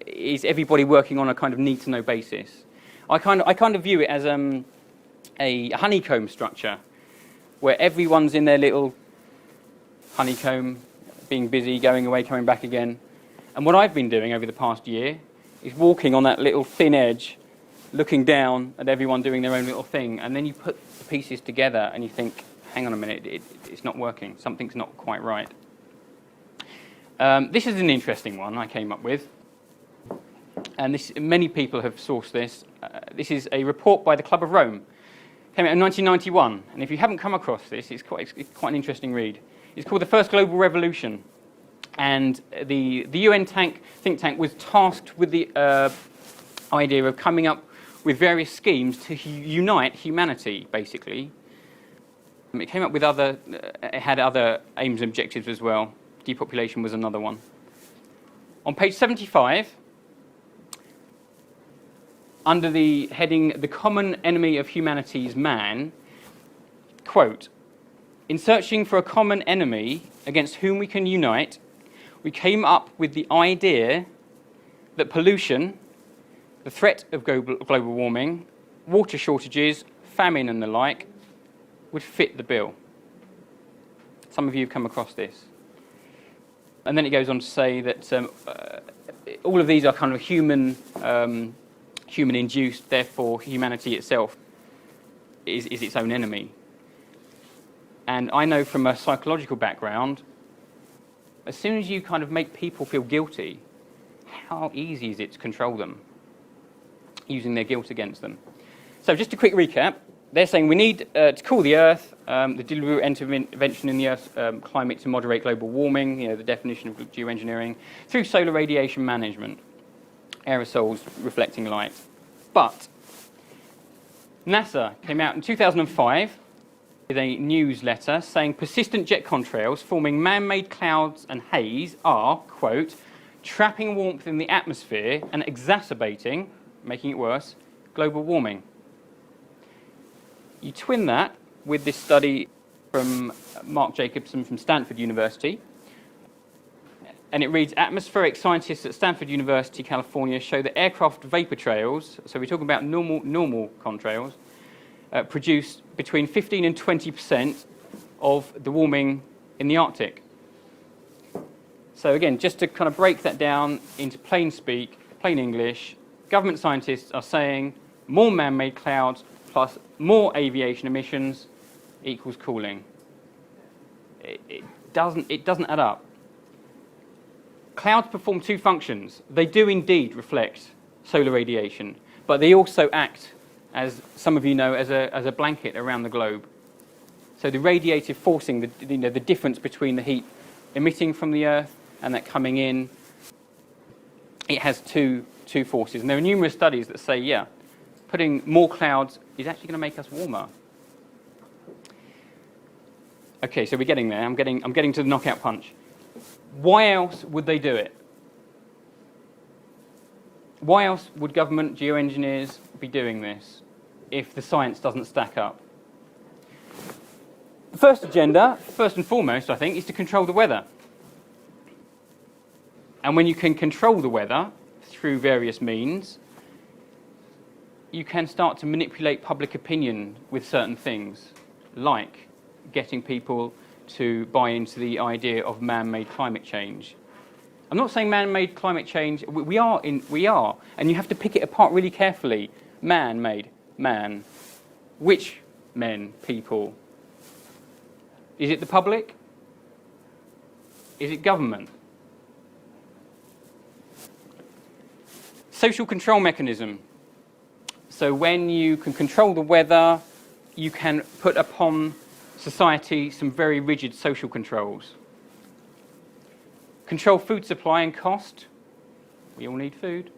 A: is everybody working on a kind of need-to-know basis. I kind of view it as a honeycomb structure, where everyone's in their little honeycomb, being busy, going away, coming back again. And what I've been doing over the past year is walking on that little thin edge, looking down at everyone doing their own little thing, and then you put the pieces together and you think, hang on a minute, it's not working, something's not quite right. This is an interesting one I came up with, and many people have sourced this. This is a report by the Club of Rome. Came out in 1991, and if you haven't come across this, it's quite an interesting read. It's called The First Global Revolution, and the UN think tank was tasked with the idea of coming up with various schemes to unite humanity, basically. It came up with it had other aims and objectives as well. Depopulation was another one. On page 75, under the heading, "The Common Enemy of Humanity is Man," quote, "In searching for a common enemy against whom we can unite, we came up with the idea that pollution, the threat of global warming, water shortages, famine and the like, would fit the bill." Some of you have come across this. And then it goes on to say that all of these are kind of human-induced, therefore humanity itself is its own enemy. And I know from a psychological background, as soon as you kind of make people feel guilty, how easy is it to control them, using their guilt against them? So just a quick recap. They're saying we need to cool the Earth, the deliberate intervention in the Earth's climate to moderate global warming, the definition of geoengineering, through solar radiation management, aerosols reflecting light. But NASA came out in 2005 with a newsletter saying persistent jet contrails forming man-made clouds and haze are, quote, "trapping warmth in the atmosphere and exacerbating, making it worse, global warming." You twin that with this study from Mark Jacobson from Stanford University, and it reads, "Atmospheric scientists at Stanford University, California, show that aircraft vapor trails," so we're talking about normal contrails, produce between 15 and 20% of the warming in the Arctic. So again, just to kind of break that down into plain speak, plain English, government scientists are saying more man-made clouds plus more aviation emissions equals cooling. It doesn't add up. Clouds perform two functions. They do indeed reflect solar radiation, but they also act, as some of you know, as a blanket around the globe. So the radiative forcing, the difference between the heat emitting from the Earth and that coming in, it has two forces. And there are numerous studies that say, yeah, putting more clouds is actually going to make us warmer. Okay, so we're getting there. I'm getting to the knockout punch. Why else would they do it? Why else would government geoengineers be doing this if the science doesn't stack up? The first agenda, first and foremost, I think, is to control the weather. And when you can control the weather through various means, you can start to manipulate public opinion with certain things, like getting people to buy into the idea of man-made climate change. I'm not saying man-made climate change, we are, and you have to pick it apart really carefully. Man-made, man. Which men, people? Is it the public? Is it government? Social control mechanism. So when you can control the weather, you can put upon society some very rigid social controls. Control food supply and cost. We all need food.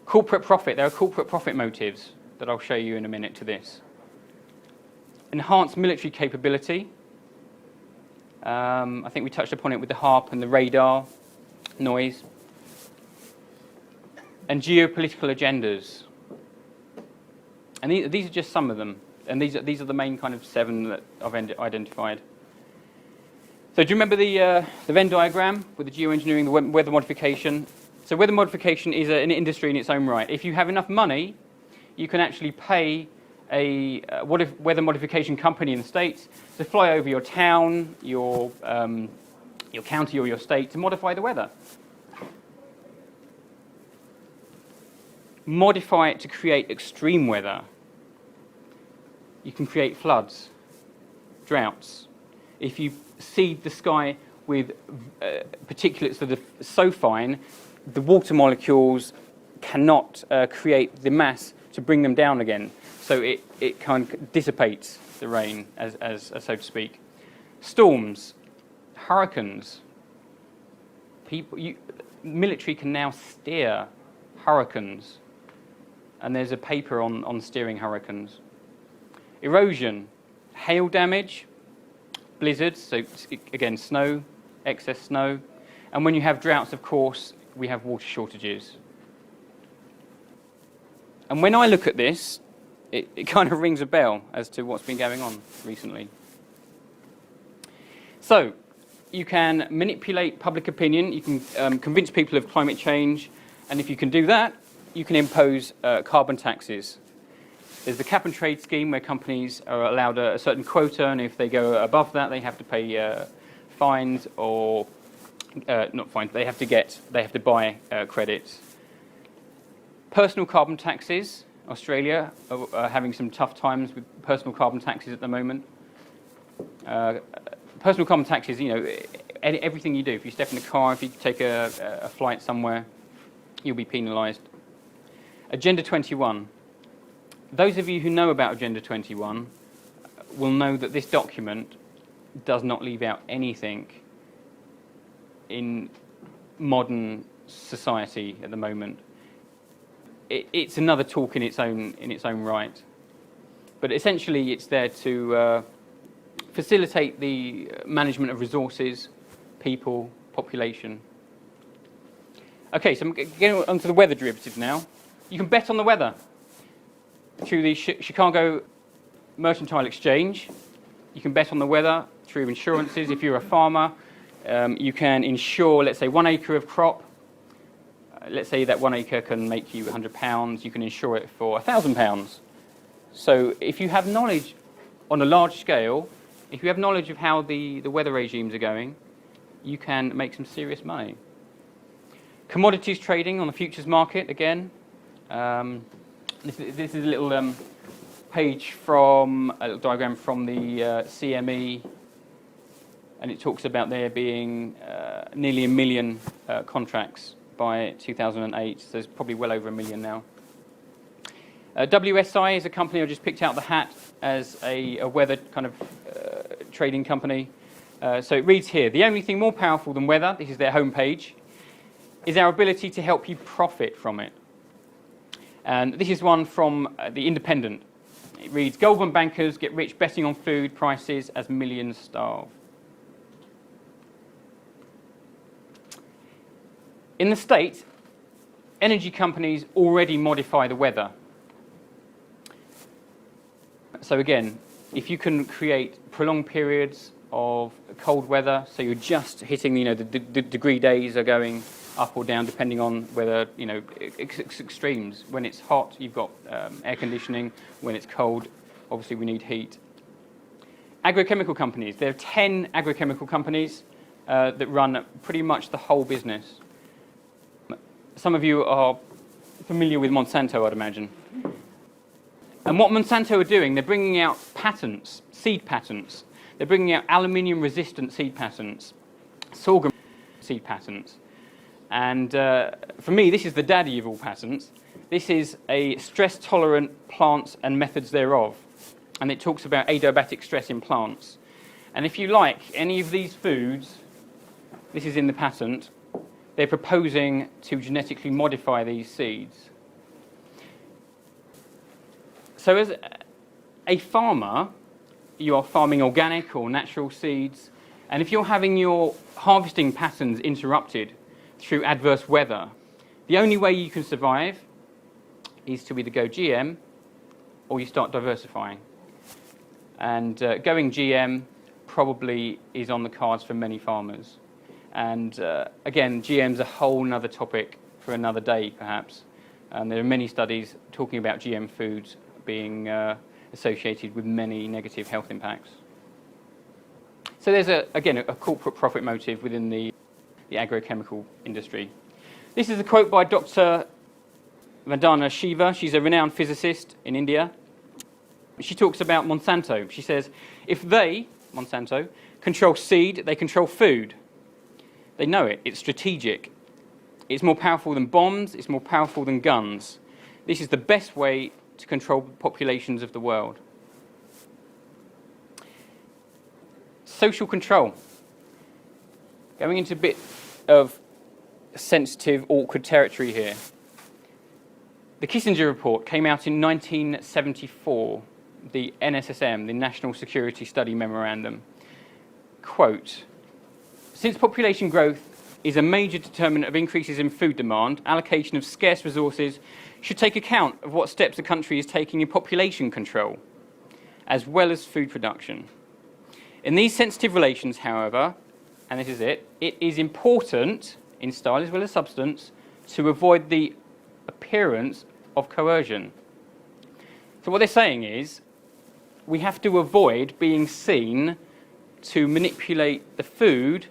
A: Corporate profit. There are corporate profit motives that I'll show you in a minute to this. Enhance military capability. I think we touched upon it with the HARP and the radar noise. And geopolitical agendas. And these are just some of them. And these are the main kind of 7 that I've identified. So do you remember the Venn diagram with the geoengineering, the weather modification? So weather modification is an industry in its own right. If you have enough money, you can actually pay a weather modification company in the States to fly over your town, your county or your state to modify the weather. Modify it to create extreme weather. You can create floods, droughts. If you seed the sky with particulates that are so fine, the water molecules cannot create the mass to bring them down again. So it kind of dissipates the rain, as so to speak. Storms, hurricanes. Military can now steer hurricanes. And there's a paper on steering hurricanes. Erosion. hail damage, blizzards, so again, snow, excess snow. And when you have droughts, of course, we have water shortages. And when I look at this, it kind of rings a bell as to what's been going on recently. So, you can manipulate public opinion, you can convince people of climate change, and if you can do that, you can impose carbon taxes. There's the cap and trade scheme where companies are allowed a certain quota, and if they go above that, they have to pay fines or not fines. They have to buy credits. Personal carbon taxes. Australia are having some tough times with personal carbon taxes at the moment. Personal carbon taxes, everything you do. If you step in a car, if you take a flight somewhere, you'll be penalised. Agenda 21. Those of you who know about Agenda 21 will know that this document does not leave out anything in modern society at the moment. It's another talk in its own right, but essentially it's there to facilitate the management of resources, people, population. Okay, so I'm getting onto the weather derivative now. You can bet on the weather through the Chicago Mercantile Exchange. You can bet on the weather through insurances. If you're a farmer, you can insure, let's say, 1 acre of crop. Let's say that 1 acre can make you £100. You can insure it for £1,000. So if you have knowledge on a large scale, if you have knowledge of how the weather regimes are going, you can make some serious money. Commodities trading on the futures market, again. This is a little page from, a little diagram from the CME, and it talks about there being nearly 1 million contracts by 2008, so there's probably well over 1 million now. WSI is a company I just picked out the hat as a weather kind of trading company. So it reads here, the only thing more powerful than weather, this is their homepage, is our ability to help you profit from it. And this is one from The Independent. It reads, Goldman bankers get rich betting on food prices as millions starve. In the States, energy companies already modify the weather. So again, if you can create prolonged periods of cold weather, so you're just hitting, the degree days are going up or down depending on whether, extremes. When it's hot, you've got air conditioning. When it's cold, obviously we need heat. Agrochemical companies. There are 10 agrochemical companies that run pretty much the whole business. Some of you are familiar with Monsanto, I'd imagine. And what Monsanto are doing, they're bringing out patents, seed patents. They're bringing out aluminium-resistant seed patents, sorghum seed patents. And for me, this is the daddy of all patents. This is a stress-tolerant plants and methods thereof. And it talks about adiabatic stress in plants. And if you like any of these foods, this is in the patent, they're proposing to genetically modify these seeds. So as a farmer, you are farming organic or natural seeds, and if you're having your harvesting patterns interrupted through adverse weather, the only way you can survive is to either go GM or you start diversifying. And going GM probably is on the cards for many farmers. And again, GM's a whole other topic for another day, perhaps. And there are many studies talking about GM foods being associated with many negative health impacts. So there's, again, a corporate profit motive within the agrochemical industry. This is a quote by Dr. Vandana Shiva. She's a renowned physicist in India. She talks about Monsanto. She says, if they, Monsanto, control seed, they control food. They know it. It's strategic. It's more powerful than bombs. It's more powerful than guns. This is the best way to control populations of the world. Social control. Going into a bit of sensitive, awkward territory here. The Kissinger report came out in 1974. the NSSM, the National Security Study Memorandum. Quote, since population growth is a major determinant of increases in food demand, allocation of scarce resources should take account of what steps the country is taking in population control, as well as food production. In these sensitive relations, however, and this is it is important, in style as well as substance, to avoid the appearance of coercion. So what they're saying is, we have to avoid being seen to manipulate the food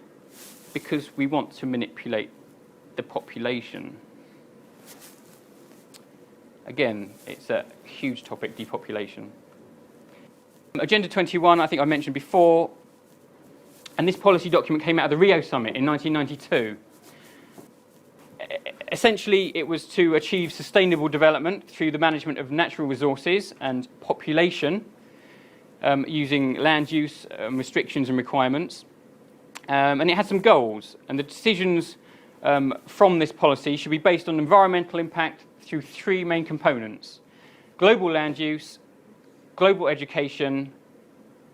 A: because we want to manipulate the population. Again, it's a huge topic, depopulation. Agenda 21, I think I mentioned before, and this policy document came out of the Rio Summit in 1992. Essentially, it was to achieve sustainable development through the management of natural resources and population, using land use restrictions and requirements. And it had some goals, and the decisions from this policy should be based on environmental impact through three main components: global land use, global education,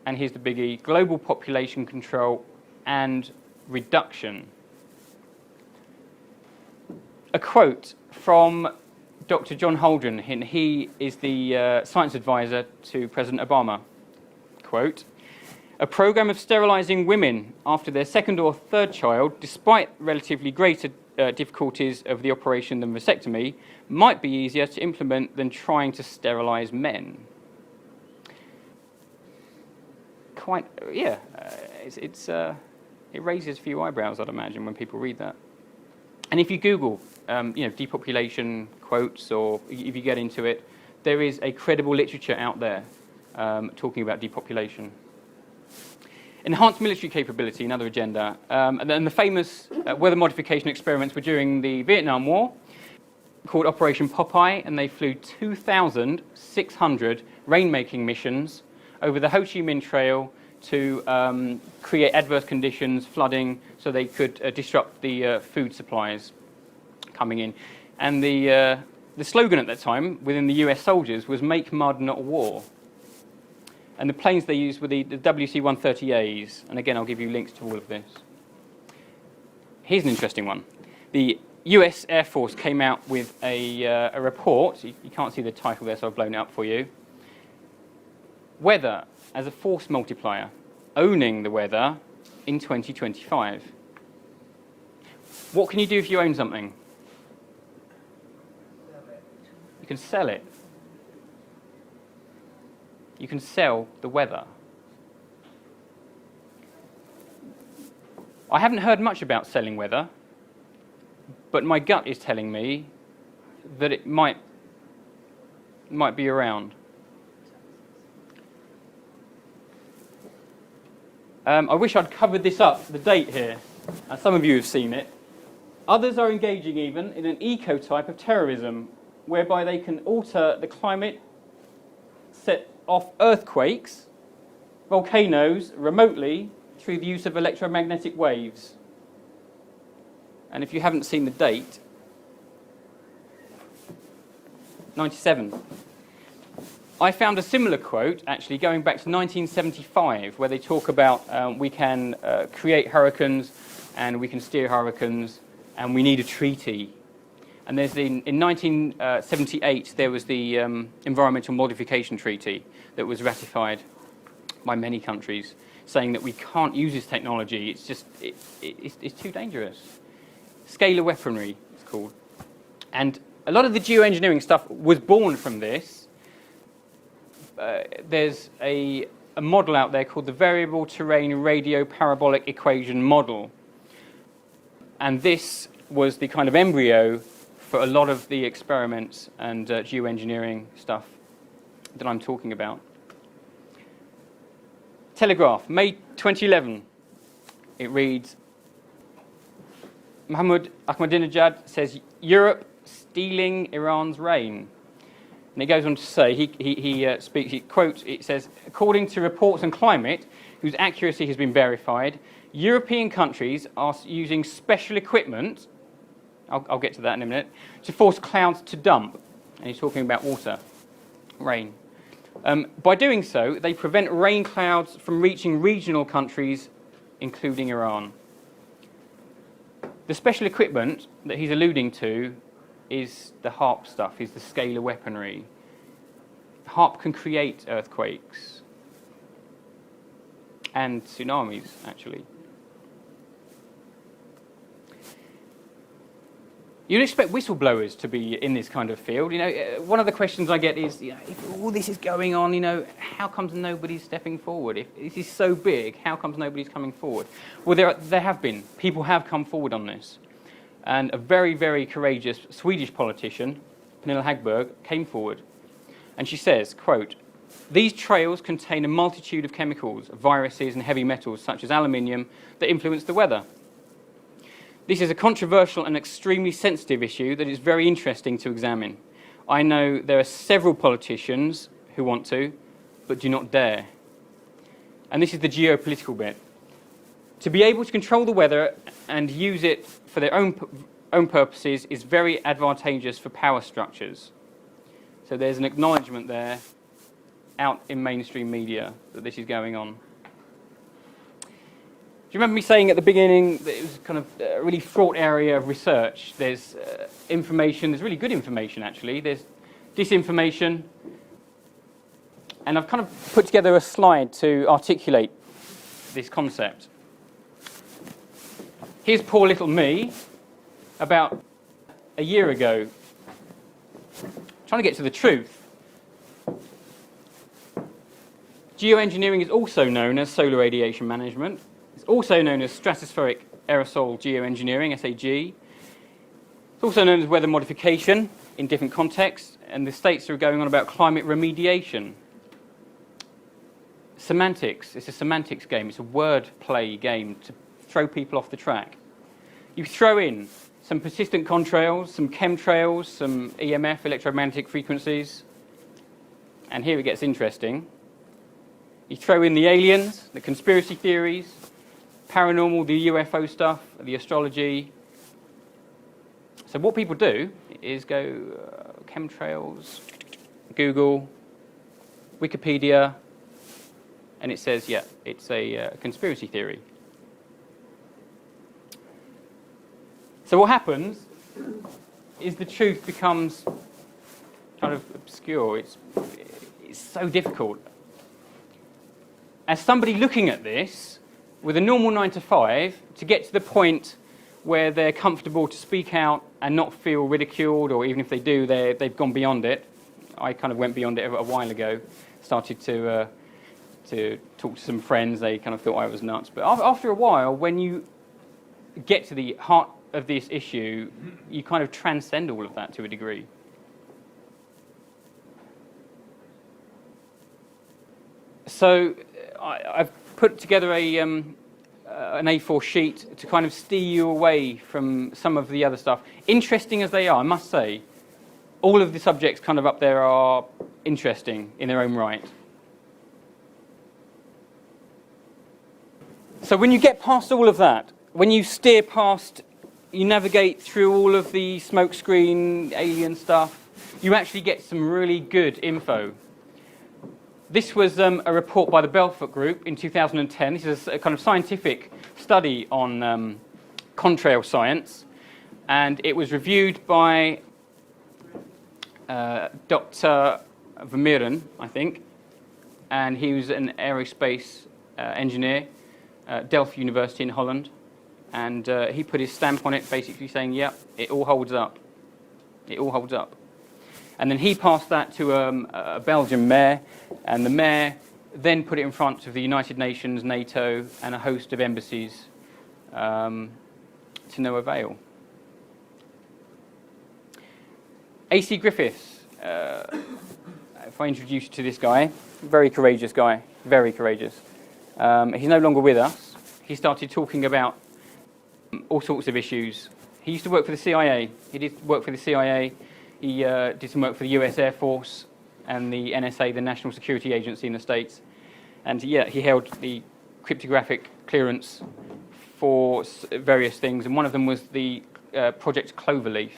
A: and here's the biggie, global population control and reduction. A quote from Dr. John Holdren, and he is the science advisor to President Obama. Quote, a program of sterilizing women after their second or third child, despite relatively greater difficulties of the operation than vasectomy, might be easier to implement than trying to sterilize men. Quite, yeah, it raises a few eyebrows, I'd imagine, when people read that. And if you Google, depopulation quotes, or if you get into it, there is a credible literature out there talking about depopulation. Enhanced military capability, another agenda. And then the famous weather modification experiments were during the Vietnam War, called Operation Popeye, and they flew 2,600 rainmaking missions over the Ho Chi Minh Trail to create adverse conditions, flooding, so they could disrupt the food supplies coming in. And the slogan at that time within the US soldiers was "Make mud, not war." And the planes they used were the WC-130As. And again, I'll give you links to all of this. Here's an interesting one. The US Air Force came out with a report. You can't see the title there, so I've blown it up for you. Weather as a force multiplier, owning the weather in 2025. What can you do if you own something? You can sell it. You can sell the weather. I haven't heard much about selling weather, but my gut is telling me that it might be around. I wish I'd covered this up, the date here. Some of you have seen it. Others are engaging even in an eco-type of terrorism, whereby they can alter the climate, set off earthquakes, volcanoes remotely through the use of electromagnetic waves. And if you haven't seen the date, 97. I found a similar quote, actually, going back to 1975, where they talk about we can create hurricanes and we can steer hurricanes and we need a treaty. And there's in 1978, there was the Environmental Modification Treaty that was ratified by many countries, saying that we can't use this technology. It's just, it's too dangerous. Scalar weaponry, it's called. And a lot of the geoengineering stuff was born from this. There's a model out there called the Variable Terrain Radio Parabolic Equation Model. And this was the kind of embryo for a lot of the experiments and geoengineering stuff that I'm talking about. Telegraph, May 2011. It reads, Mohammed Ahmadinejad says, Europe stealing Iran's rain. And it goes on to say, he quotes, it says, according to reports on climate, whose accuracy has been verified, European countries are using special equipment, I'll get to that in a minute, to force clouds to dump. And he's talking about water, rain. By doing so, they prevent rain clouds from reaching regional countries, including Iran. The special equipment that he's alluding to is the HARP stuff, is the scalar weaponry. HARP can create earthquakes and tsunamis, actually. You'd expect whistleblowers to be in this kind of field. One of the questions I get is, if all this is going on, how comes nobody's stepping forward? If this is so big, how comes nobody's coming forward? Well, there have been. People have come forward on this. And a very, very courageous Swedish politician, Pernilla Hagberg, came forward. And she says, quote, "These trails contain a multitude of chemicals, viruses and heavy metals such as aluminium that influence the weather. This is a controversial and extremely sensitive issue that is very interesting to examine. I know there are several politicians who want to, but do not dare." And this is the geopolitical bit. To be able to control the weather and use it for their own purposes is very advantageous for power structures. So there's an acknowledgement there out in mainstream media that this is going on. Do you remember me saying at the beginning that it was kind of a really fraught area of research? There's information, there's really good information actually, there's disinformation, and I've kind of put together a slide to articulate this concept. Here's poor little me, about a year ago, trying to get to the truth. Geoengineering is also known as solar radiation management. It's also known as stratospheric aerosol geoengineering, SAG. It's also known as weather modification in different contexts, and the states are going on about climate remediation. Semantics, it's a semantics game, it's a word play game to throw people off the track. You throw in some persistent contrails, some chemtrails, some EMF, electromagnetic frequencies, and here it gets interesting. You throw in the aliens, the conspiracy theories, paranormal, the UFO stuff, the astrology. So what people do is go chemtrails, Google, Wikipedia, and it says, yeah, it's a conspiracy theory. So what happens is the truth becomes kind of obscure. It's so difficult. As somebody looking at this, with a normal 9 to 5, to get to the point where they're comfortable to speak out and not feel ridiculed, or even if they do, they've gone beyond it. I kind of went beyond it a while ago, started to talk to some friends, they kind of thought I was nuts. But after a while, when you get to the heart of this issue, you kind of transcend all of that to a degree. So I've put together an A4 sheet to kind of steer you away from some of the other stuff. Interesting as they are, I must say, all of the subjects kind of up there are interesting in their own right. So when you get past all of that, when you steer past, you navigate through all of the smokescreen, alien stuff, you actually get some really good info. This was a report by the Belfoot Group in 2010. This is a kind of scientific study on contrail science, and it was reviewed by Dr. Vermeeren, I think, and he was an aerospace engineer at Delft University in Holland, and he put his stamp on it, basically saying, yeah, it all holds up. It all holds up. And then he passed that to a Belgian mayor, and the mayor then put it in front of the United Nations, NATO, and a host of embassies to no avail. A.C. Griffiths, if I introduce you to this guy, very courageous guy, very courageous. He's no longer with us. He started talking about all sorts of issues. He used to work for the CIA. He did work for the CIA. He did some work for the US Air Force and the NSA, the National Security Agency in the States. And yeah, he held the cryptographic clearance for various things, and one of them was the Project Cloverleaf.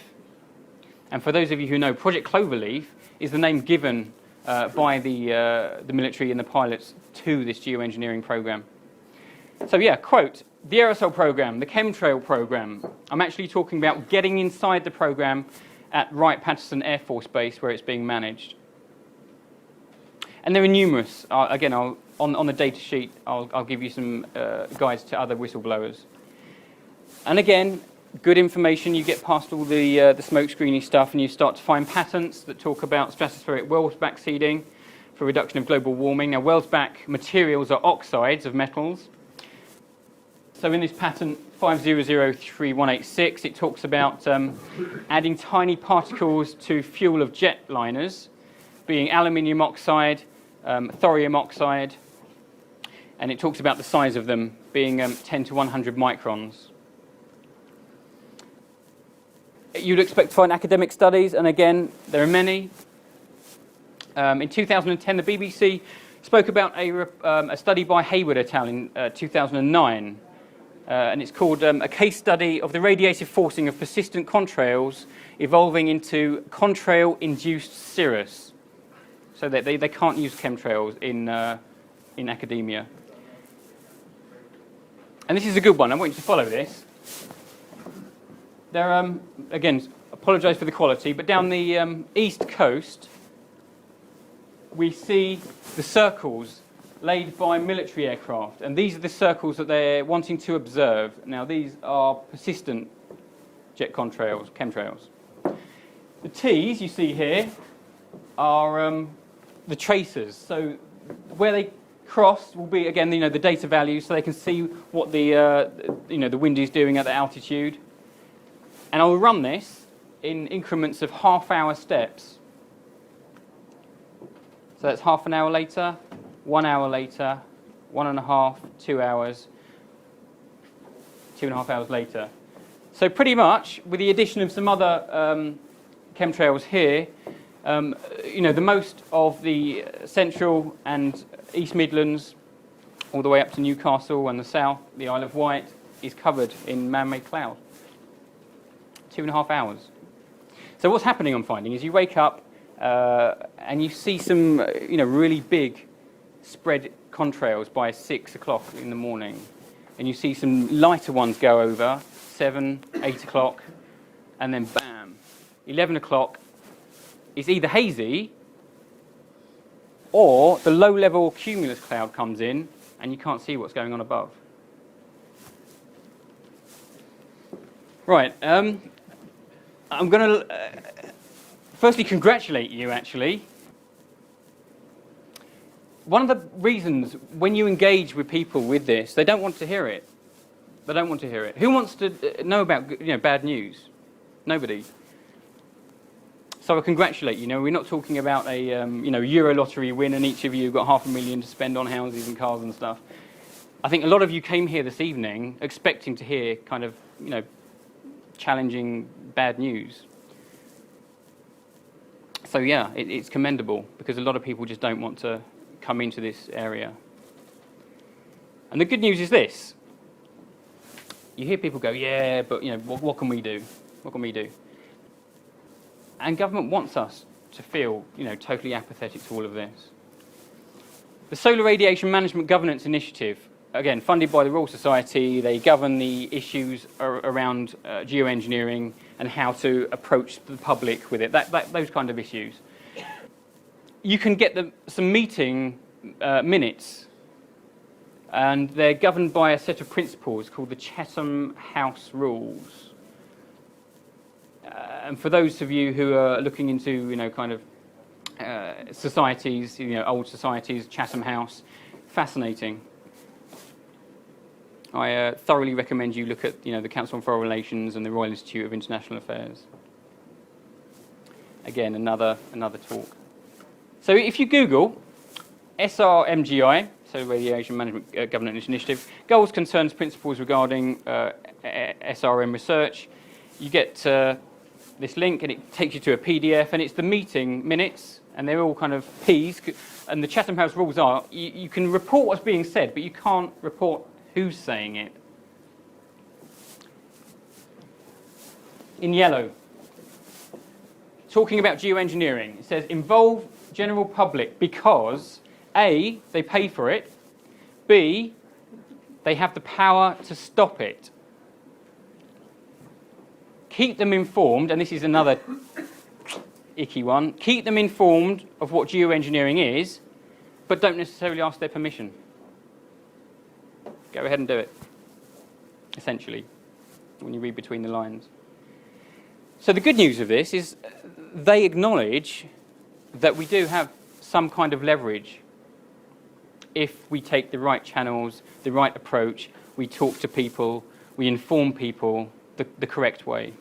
A: And for those of you who know, Project Cloverleaf is the name given by the military and the pilots to this geoengineering program. So yeah, quote, the aerosol program, the chemtrail program. I'm actually talking about getting inside the program at Wright-Patterson Air Force Base where it's being managed. And there are numerous. Again, on the data sheet, I'll give you some guides to other whistleblowers. And again, good information. You get past all the smoke screening stuff and you start to find patents that talk about stratospheric Welsbach seeding for reduction of global warming. Now, Welsbach materials are oxides of metals. So in this patent 5003186, it talks about adding tiny particles to fuel of jetliners, being aluminium oxide, thorium oxide, and it talks about the size of them being 10 to 100 microns. You'd expect to find academic studies, and again, there are many. In 2010, the BBC spoke about a study by Hayward et al. In 2009, and it's called A Case Study of the Radiative Forcing of Persistent Contrails Evolving into Contrail-Induced Cirrus. So that they can't use chemtrails in academia. And this is a good one. I want you to follow this. There, again, apologise for the quality, but down the east coast, we see the circles laid by military aircraft, and these are the circles that they're wanting to observe. Now, these are persistent jet contrails, chemtrails. The T's you see here are the tracers. So where they cross will be, again, the data values, so they can see what the the wind is doing at the altitude. And I'll run this in increments of half-hour steps. So that's half an hour later, 1 hour later, 1.5, 2 hours, 2.5 hours later. So pretty much, with the addition of some other chemtrails here, the most of the central and East Midlands, all the way up to Newcastle and the south, the Isle of Wight, is covered in man-made cloud. 2.5 hours. So what's happening, I'm finding, is you wake up and you see some, really big spread contrails by 6 o'clock in the morning, and you see some lighter ones go over 7, 8 o'clock, and then bam, 11 o'clock is either hazy or the low-level cumulus cloud comes in and you can't see what's going on above. Right, I'm going to firstly congratulate you, actually. One of the reasons when you engage with people with this, they don't want to hear it. They don't want to hear it. Who wants to know about bad news? Nobody. So I congratulate you. We're not talking about a Euro lottery win and each of you got $500,000 to spend on houses and cars and stuff. I think a lot of you came here this evening expecting to hear kind of challenging bad news. So yeah, it's commendable because a lot of people just don't want to come into this area. And the good news is this. You hear people go, yeah, but what can we do? What can we do? And government wants us to feel totally apathetic to all of this. The Solar Radiation Management Governance Initiative, again, funded by the Royal Society, they govern the issues around geoengineering and how to approach the public with it, those kind of issues. You can get some meeting minutes, and they're governed by a set of principles called the Chatham House Rules. And for those of you who are looking into, societies, old societies, Chatham House, fascinating. I thoroughly recommend you look at, the Council on Foreign Relations and the Royal Institute of International Affairs. Again, another talk. So if you Google SRMGI, so Radiation Management Governance Initiative, goals, concerns, principles regarding SRM research, you get this link and it takes you to a PDF, and it's the meeting minutes, and they're all kind of P's. And the Chatham House rules are, you can report what's being said, but you can't report who's saying it. In yellow, talking about geoengineering, it says general public because A, they pay for it, B, they have the power to stop it. Keep them informed, and this is another icky one, keep them informed of what geoengineering is, but don't necessarily ask their permission. Go ahead and do it, essentially, when you read between the lines. So the good news of this is they acknowledge that we do have some kind of leverage if we take the right channels, the right approach, we talk to people, we inform people the correct way.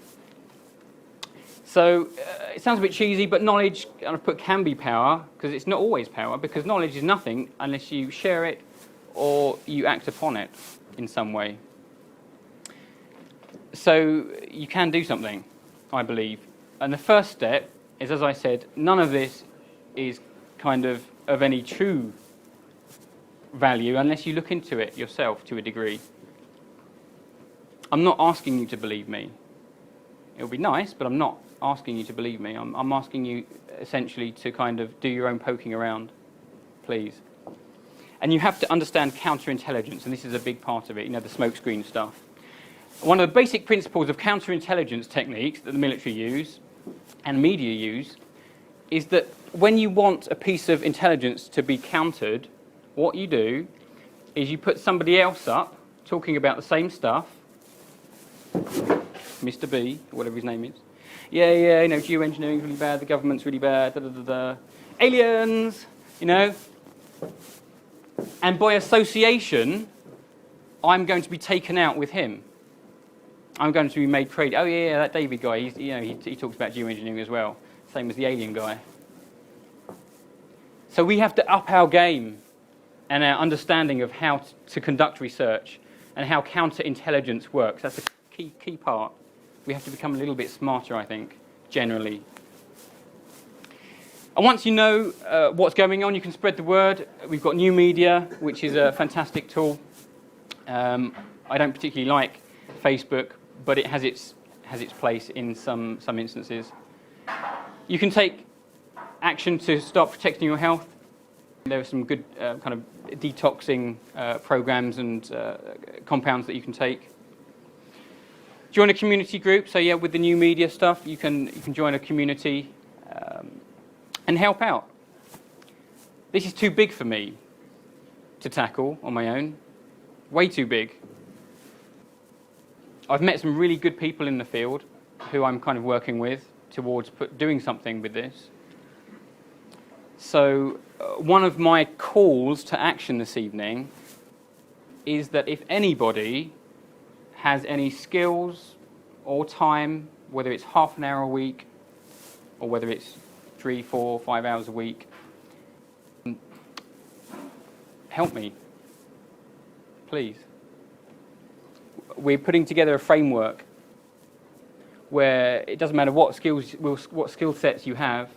A: So it sounds a bit cheesy, but knowledge, I've put can be power, because it's not always power, because knowledge is nothing unless you share it or you act upon it in some way. So you can do something, I believe. And the first step is, as I said, none of this is kind of any true value unless you look into it yourself to a degree. I'm not asking you to believe me. It would be nice, but I'm not asking you to believe me. I'm asking you essentially to kind of do your own poking around, please. And you have to understand counterintelligence, and this is a big part of it, you know, the smokescreen stuff. One of the basic principles of counterintelligence techniques that the military use and media use is that when you want a piece of intelligence to be countered, what you do is you put somebody else up talking about the same stuff, Mr. B, whatever his name is. Yeah, you know, geoengineering's really bad, the government's really bad, aliens, you know. And by association, I'm going to be taken out with him. I'm going to be made crazy. Oh yeah, that David guy, he talks about geoengineering as well. Same as the alien guy. So we have to up our game and our understanding of how to conduct research and how counterintelligence works. That's a key part. We have to become a little bit smarter, I think, generally. And once you know what's going on, you can spread the word. We've got new media, which is a fantastic tool. I don't particularly like Facebook, but it has its place in some instances. You can take action to start protecting your health. There are some good kind of detoxing programs and compounds that you can take. Join a community group. So yeah, with the new media stuff, you can join a community and help out. This is too big for me to tackle on my own. Way too big. I've met some really good people in the field who I'm kind of working with towards doing something with this. So one of my calls to action this evening is that if anybody has any skills or time, whether it's half an hour a week or whether it's 3, 4, 5 hours a week, help me, please. We're putting together a framework where it doesn't matter what skill sets you have,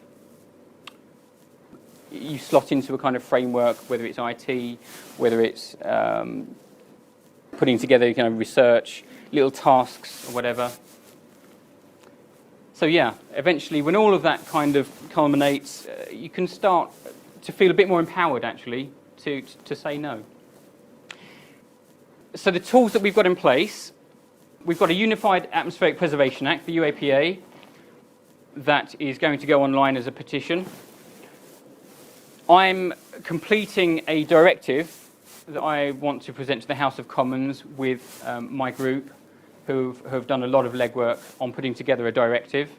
A: you slot into a kind of framework, whether it's IT, whether it's putting together kind of research, little tasks or whatever. So yeah, eventually when all of that kind of culminates, you can start to feel a bit more empowered actually to say no. So the tools that we've got in place, we've got a Unified Atmospheric Preservation Act, the UAPA, that is going to go online as a petition. I'm completing a directive that I want to present to the House of Commons with my group who have done a lot of legwork on putting together a directive.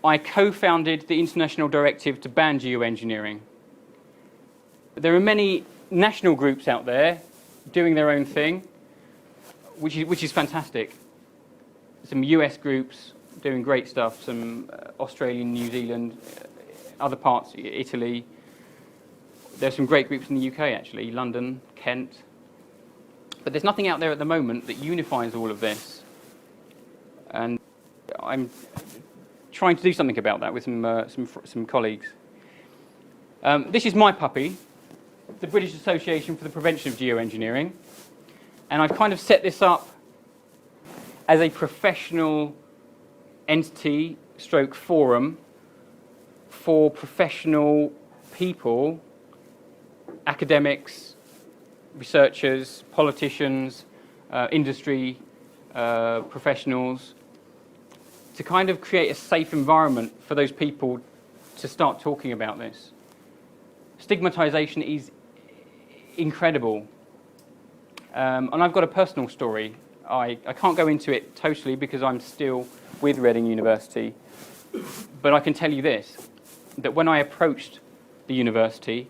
A: I co-founded the International Directive to ban geoengineering. There are many national groups out there doing their own thing, which is fantastic. Some US groups doing great stuff, some Australian, New Zealand, other parts, Italy. There's some great groups in the UK actually, London, Kent. But there's nothing out there at the moment that unifies all of this. And I'm trying to do something about that with some colleagues. This is my puppy, the British Association for the Prevention of Geoengineering. And I've kind of set this up as a professional entity stroke forum for professional people, academics, researchers, politicians, industry professionals, to kind of create a safe environment for those people to start talking about this. Stigmatization is incredible. And I've got a personal story. I can't go into it totally because I'm still with Reading University, but I can tell you this, that when I approached the university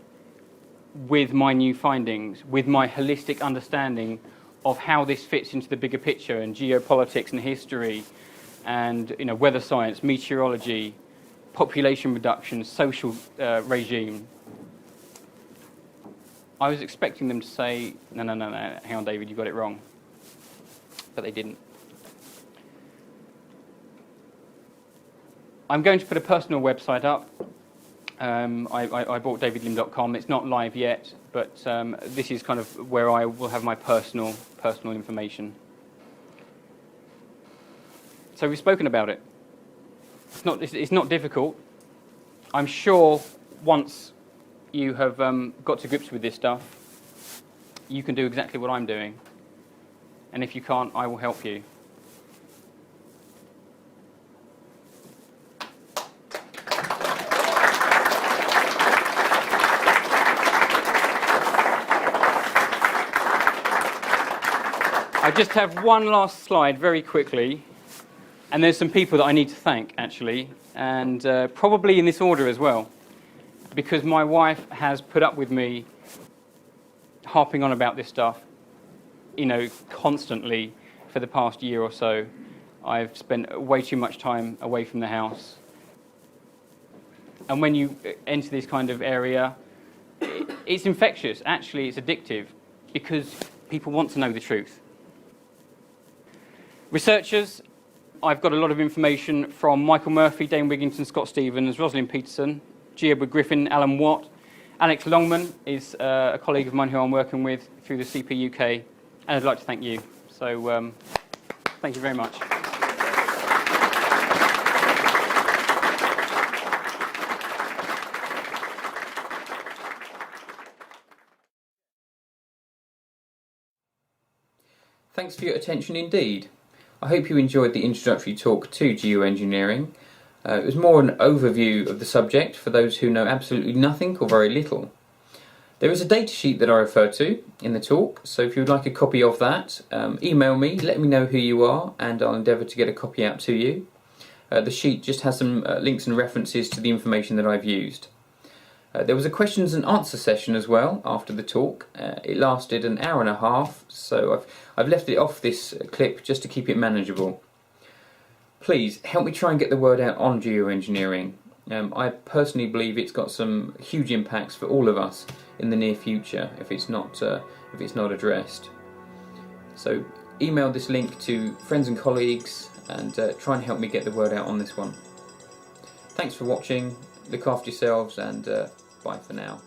A: with my new findings, with my holistic understanding of how this fits into the bigger picture and geopolitics and history and weather science, meteorology, population reduction, social regime, I was expecting them to say, no, hang on, David, you got it wrong. But they didn't. I'm going to put a personal website up. I bought davidlim.com. It's not live yet, but this is kind of where I will have my personal information. So we've spoken about it. It's not difficult. I'm sure once you have got to grips with this stuff, you can do exactly what I'm doing. And if you can't, I will help you. I just have one last slide very quickly, and there's some people that I need to thank actually, and probably in this order as well, because my wife has put up with me harping on about this stuff, constantly for the past year or so. I've spent way too much time away from the house. And when you enter this kind of area, it's infectious. Actually, it's addictive because people want to know the truth. Researchers, I've got a lot of information from Michael Murphy, Dane Wigginton, Scott Stevens, Rosalind Peterson, G. Edward Griffin, Alan Watt. Alex Longman is a colleague of mine who I'm working with through the CP UK, and I'd like to thank you. So thank you very much.
H: Thanks for your attention indeed. I hope you enjoyed the introductory talk to geoengineering. It was more an overview of the subject for those who know absolutely nothing or very little. There is a datasheet that I refer to in the talk, so if you would like a copy of that, email me, let me know who you are, and I'll endeavour to get a copy out to you. The sheet just has some links and references to the information that I've used. There was a questions and answer session as well after the talk. It lasted an hour and a half, so I've left it off this clip just to keep it manageable. Please help me try and get the word out on geoengineering. I personally believe it's got some huge impacts for all of us in the near future if it's not addressed. So email this link to friends and colleagues and try and help me get the word out on this one. Thanks for watching, look after yourselves, and bye for now.